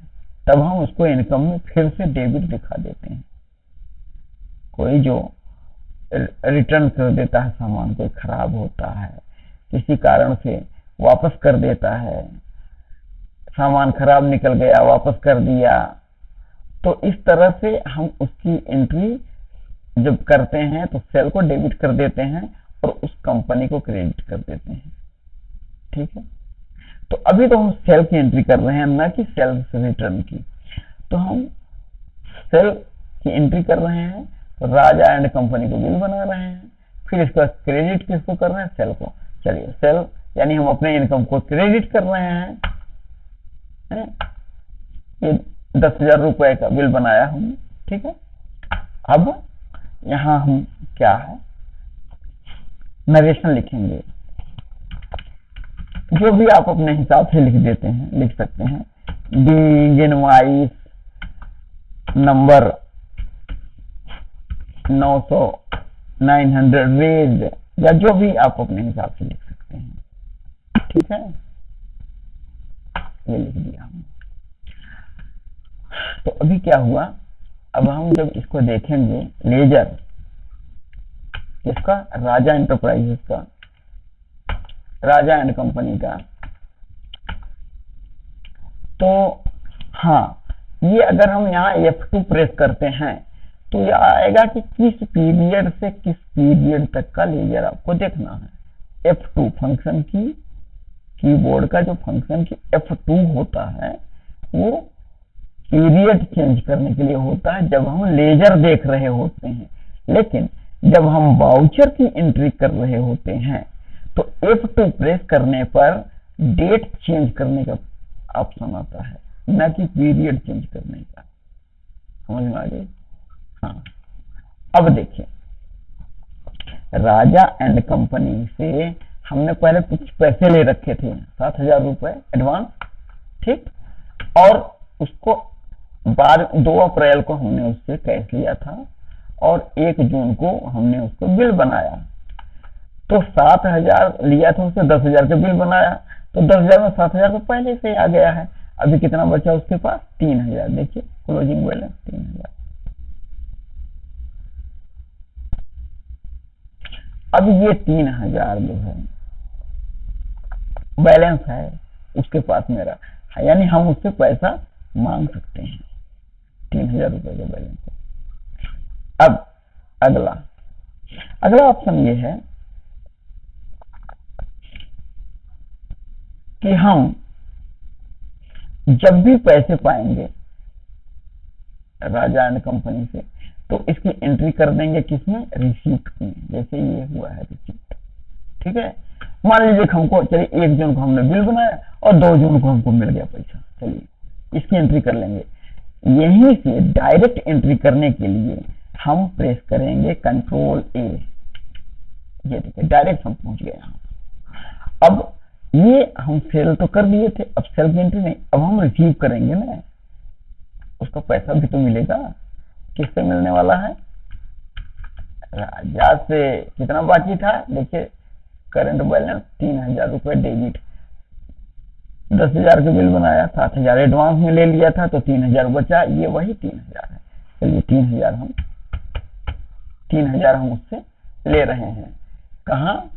तब हम उसको इनकम में फिर से डेबिट दिखा देते हैं। कोई जो रिटर्न कर देता है सामान, कोई खराब होता है, किसी कारण से वापस कर देता है, सामान खराब निकल गया वापस कर दिया, तो इस तरह से हम उसकी एंट्री जब करते हैं तो सेल को डेबिट कर देते हैं और उस कंपनी को क्रेडिट कर देते हैं। ठीक है, तो अभी तो हम सेल की एंट्री कर रहे हैं, ना कि सेल्स रिटर्न की। तो हम सेल की एंट्री कर रहे हैं तो राजा एंड कंपनी को बिल बना रहे हैं, फिर इसका क्रेडिट किसको कर रहे हैं? सेल को। चलिए, सेल यानी हम अपने इनकम को क्रेडिट कर रहे हैं। ये 10,000 रुपए का बिल बनाया हमने। ठीक है, अब यहां हम क्या है, नरेशन लिखेंगे। जो भी आप अपने हिसाब से लिख देते हैं, लिख सकते हैं। बीइंग इनवॉइस नंबर 900 900 रेज, या जो भी आप अपने हिसाब से लिख सकते हैं। ठीक है, ये लिख दिया हमने। तो अभी क्या हुआ, अब हम जब इसको देखेंगे लेजर इसका, राजा एंटरप्राइजेस का, राजा एंड कंपनी का, तो हाँ, ये अगर हम यहाँ F2 प्रेस करते हैं तो ये आएगा कि किस पीरियड से किस पीरियड तक का लेजर आपको देखना है। F2 फंक्शन की, कीबोर्ड का जो फंक्शन की F2 होता है वो पीरियड चेंज करने के लिए होता है जब हम लेजर देख रहे होते हैं। लेकिन जब हम वाउचर की एंट्री कर रहे होते हैं तो F2 प्रेस करने पर डेट चेंज करने का ऑप्शन आता है, न कि पीरियड चेंज करने का। समझ में आ गई? हाँ, अब देखिए, राजा एंड कंपनी से हमने पहले कुछ पैसे ले रखे थे, 7,000 रुपए एडवांस। ठीक, और उसको बाद 2 अप्रैल को हमने उससे कैश लिया था और 1 जून को हमने उसको बिल बनाया। तो 7,000 लिया था उससे, 10,000 का बिल बनाया, तो 10,000 में 7,000 तो पहले से ही आ गया है। अभी कितना बचा उसके पास? 3,000। देखिए क्लोजिंग बैलेंस 3,000। अब ये 3,000 जो है बैलेंस है उसके पास मेरा, यानी हम उससे पैसा मांग सकते हैं। 3,000 रुपए का बैलेंस है। अब अगला ऑप्शन ये है कि हम जब भी पैसे पाएंगे राजा एंड कंपनी से तो इसकी एंट्री कर देंगे किसमें? रिसीप्ट में। जैसे ये हुआ है रिसीप्ट। ठीक है, मान लीजिए हमको, चलिए 1 जून को हमने बिल बनाया और 2 जून को हमको मिल गया पैसा, चलिए इसकी एंट्री कर लेंगे। यहीं से डायरेक्ट एंट्री करने के लिए हम प्रेस करेंगे कंट्रोल A। ये देखिए डायरेक्ट हम पहुंच गए यहाँ। अब ये हम सेल तो कर दिए थे, अब सेल की एंट्री नहीं, अब हम रिसीव करेंगे ना, उसका पैसा भी तो मिलेगा। किससे मिलने वाला है? राजा से। कितना बाकी था देखिए, करंट बैलेंस 3,000 रुपए डेबिट। 10,000 का बिल बनाया, 7,000 एडवांस में ले लिया था, तो 3,000 बचा, ये वही 3,000 है। चलिए 3,000 हम उससे ले रहे हैं। कहाँ?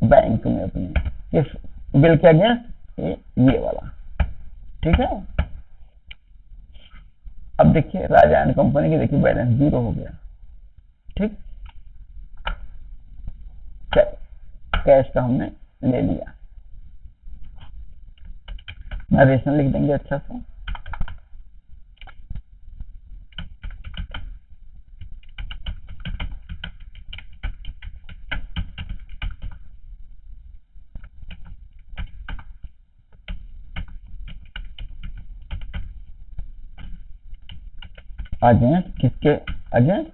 बैंक में अपने। किस बिल के अगेंस्ट? ये वाला। ठीक है, अब देखिए राजा एंड कंपनी के, देखिए बैलेंस 0 हो गया। ठीक, कैश का हमने ले लिया। नरेशन लिख देंगे अच्छा सा। अगेंस्ट किसके अगेंस्ट?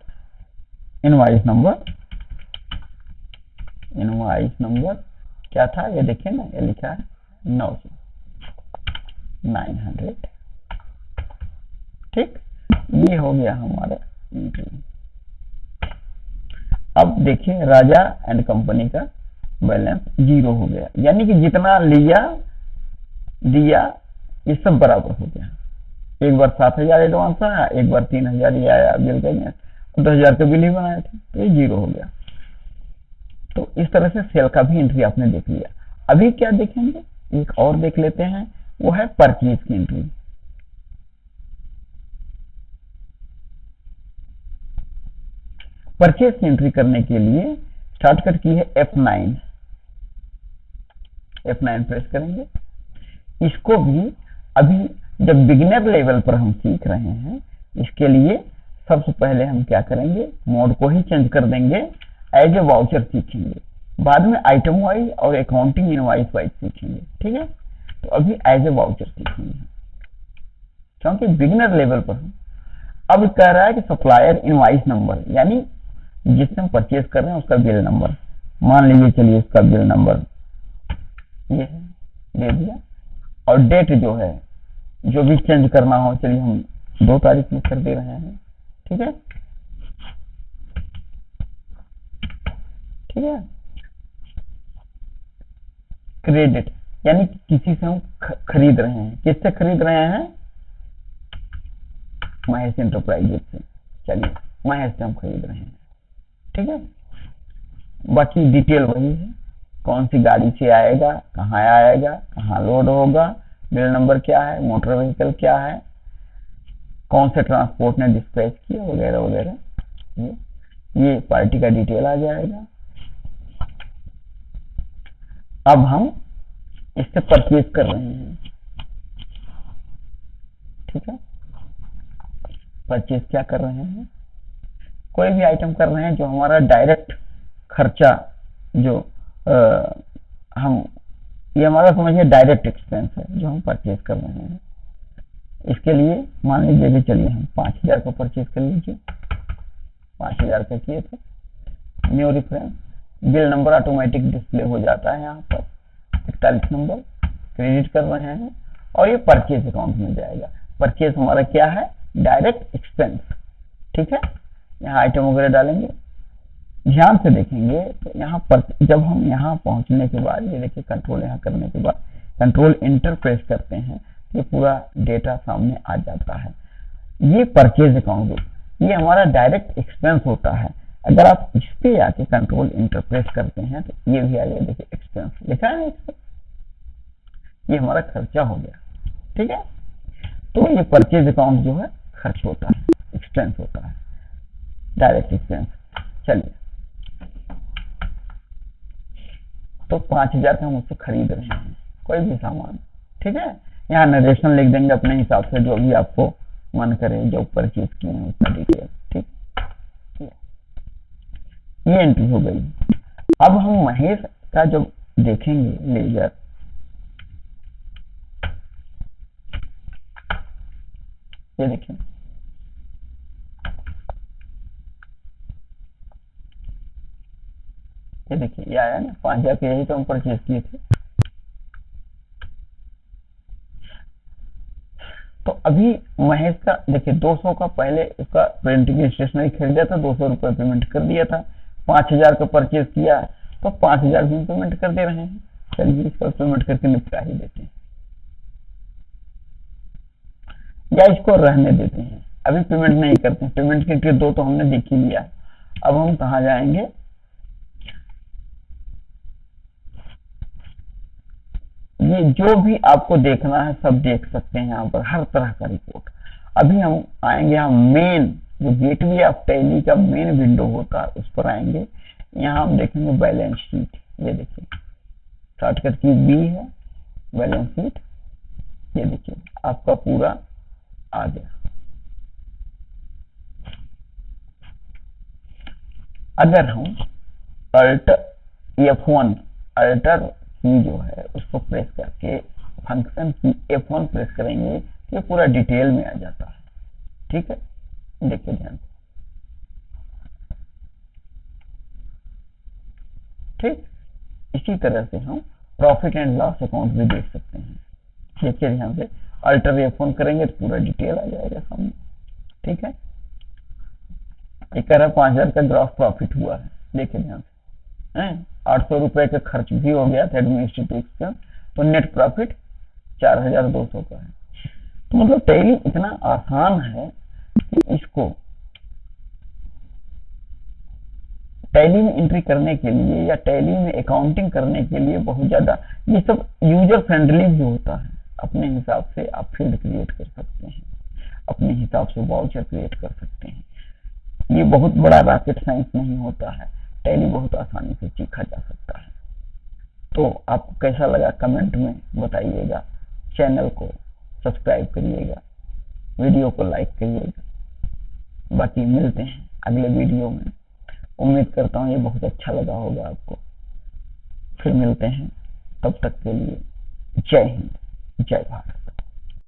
इनवॉइस नंबर क्या था ये देखिए ना, ये लिखा है 900। ठीक, ये हो गया हमारा एंट्री। अब देखिए राजा एंड कंपनी का बैलेंस 0 हो गया, यानी कि जितना लिया दिया ये सब बराबर हो गया। एक बार 7,000 एडवांस आया, एक बार 3,000 ही आया बिल का, 10,000 का बिल ही बनाए थे, तो ये 0 हो गया। तो इस तरह से सेल का भी एंट्री आपने देख लिया। अभी क्या देखेंगे, एक और देख लेते हैं, वो है परचेज की एंट्री। परचेज की एंट्री करने के लिए शॉर्टकट की है F9, F9 प्रेस करेंगे। इसको भी अभी जब बिगिनर लेवल पर हम सीख रहे हैं, इसके लिए सबसे पहले हम क्या करेंगे, मोड को ही चेंज कर देंगे, एज ए वाउचर सीखेंगे, बाद में आइटम वाइज और अकाउंटिंग इनवॉइस वाइज सीखेंगे। ठीक है, तो अभी एज ए वाउचर सीखेंगे क्योंकि बिगिनर लेवल पर हम। अब कह रहा है कि सप्लायर इनवॉइस नंबर, यानी जिससे हम परचेज कर रहे हैं उसका बिल नंबर, मान लीजिए चलिए उसका बिल नंबर ये है, दे दिया। और डेट जो है, जो भी चेंज करना हो, चलिए हम 2 तारीख में कर दे रहे हैं। ठीक है, ठीक है। क्रेडिट यानी किसी से हम खरीद रहे हैं, किससे खरीद रहे हैं, महेश इंटरप्राइजेज से। चलिए महेश से हम खरीद रहे हैं। ठीक है, बाकी डिटेल वही है, कौन सी गाड़ी से आएगा, कहाँ आएगा, कहाँ लोड होगा, बिल नंबर क्या है, मोटर व्हीकल क्या है, कौन से ट्रांसपोर्ट ने डिस्पैच किया, वगैरह वगैरह। ये पार्टी का डिटेल आ जाएगा। अब हम इससे परचेज कर रहे हैं। ठीक है, परचेज क्या कर रहे हैं, कोई भी आइटम कर रहे हैं जो हमारा डायरेक्ट खर्चा, जो हम, ये हमारा समझिए डायरेक्ट एक्सपेंस है जो हम परचेज कर रहे हैं। इसके लिए मान लीजिए कि चलिए हम 5,000 का परचेज कर लीजिए, 5,000 का किए थे। New reference, bill number automatic display हो जाता है, यहाँ पर 41 नंबर क्रेडिट कर रहे हैं और ये परचेज अकाउंट में जाएगा। परचेज हमारा क्या है, डायरेक्ट एक्सपेंस। ठीक है, यहाँ आइटम वगैरह डालेंगे, ध्यान से देखेंगे तो यहाँ पर जब हम यहाँ पहुंचने के बाद, ये देखिए कंट्रोल यहाँ करने के बाद कंट्रोल इंटर प्रेस करते हैं, ये पूरा डेटा सामने आ जाता है। ये परचेज अकाउंट, ये हमारा डायरेक्ट एक्सपेंस होता है। अगर आप इस पे आके कंट्रोल इंटर प्रेस करते हैं तो ये भी आ जाएगा, देखिए एक्सपेंस लिखा है एक्सपेंस, ये हमारा खर्चा हो गया। ठीक है, तो ये परचेज अकाउंट जो है खर्च होता है, एक्सपेंस होता है, डायरेक्ट एक्सपेंस। चलिए, तो 5,000 का हम उससे खरीद रहे हैं कोई भी सामान। ठीक है, यहाँ नरेशन लिख देंगे अपने हिसाब से, जो भी आपको मन करे, जो परचेज किए हैं उसका डिटेल। ठीक, ये एंट्री हो गई। अब हम महेश का जो देखेंगे लेजर, ये देखिए, ये देखिए, ये आया ना 5,000 के, यही तो हम परचेज किए थे। तो अभी महेश का देखिए 200 का पहले उसका प्रिंटिंग स्टेशनरी खरीदा था, 200 रुपये पेमेंट कर दिया था। 5,000 का परचेज किया तो 5,000 भी पेमेंट कर दे रहे हैं। चलिए इसको पेमेंट करके निपटा ही देते हैं, या इसको रहने देते हैं, अभी पेमेंट नहीं करते हैं। पेमेंट के 2 तो हमने देख ही लिया। अब हम कहाँ जाएंगे, ये जो भी आपको देखना है सब देख सकते हैं यहाँ पर, हर तरह का रिपोर्ट। अभी हम आएंगे यहाँ मेन, जो गेटवे ऑफ टैली का मेन विंडो होता है उस पर आएंगे। यहाँ हम देखेंगे बैलेंस शीट, ये देखिए शॉर्टकट की बी है, बैलेंस शीट। ये देखिए आपका पूरा आ गया। अगर हम अल्टर F1 अल्टर की जो है उसको प्रेस करके फंक्शन की F1 प्रेस करेंगे, ये पूरा डिटेल में आ जाता है। ठीक है, देखिए ध्यान से। ठीक, इसी तरह से हम प्रॉफिट एंड लॉस अकाउंट भी देख सकते हैं। देखिए ध्यान से, अल्टर F1 करेंगे तो पूरा डिटेल आ जाएगा सामने। ठीक है, ये कह रहा 5,000 का ग्रॉस प्रॉफिट हुआ है। देखिए ध्यान से, 800 रुपए का खर्च भी हो गया था एडमिनिस्ट्रेटिव एक्सपेंस, तो नेट प्रॉफिट 4200 का है। तो मतलब टैली इतना आसान है कि इसको टैली में एंट्री करने के लिए या टैली में अकाउंटिंग करने के लिए बहुत ज्यादा ये सब यूजर फ्रेंडली भी होता है। अपने हिसाब से आप फील्ड क्रिएट कर सकते हैं, अपने हिसाब से वाउचर क्रिएट कर सकते हैं। ये बहुत बड़ा रॉकेट साइंस नहीं होता है, टैली बहुत आसानी से सीखा जा सकता है। तो आपको कैसा लगा कमेंट में बताइएगा, चैनल को सब्सक्राइब करिएगा, वीडियो को लाइक करिएगा। बाकी मिलते हैं अगले वीडियो में, उम्मीद करता हूँ ये बहुत अच्छा लगा होगा आपको। फिर मिलते हैं, तब तक के लिए जय हिंद, जय भारत।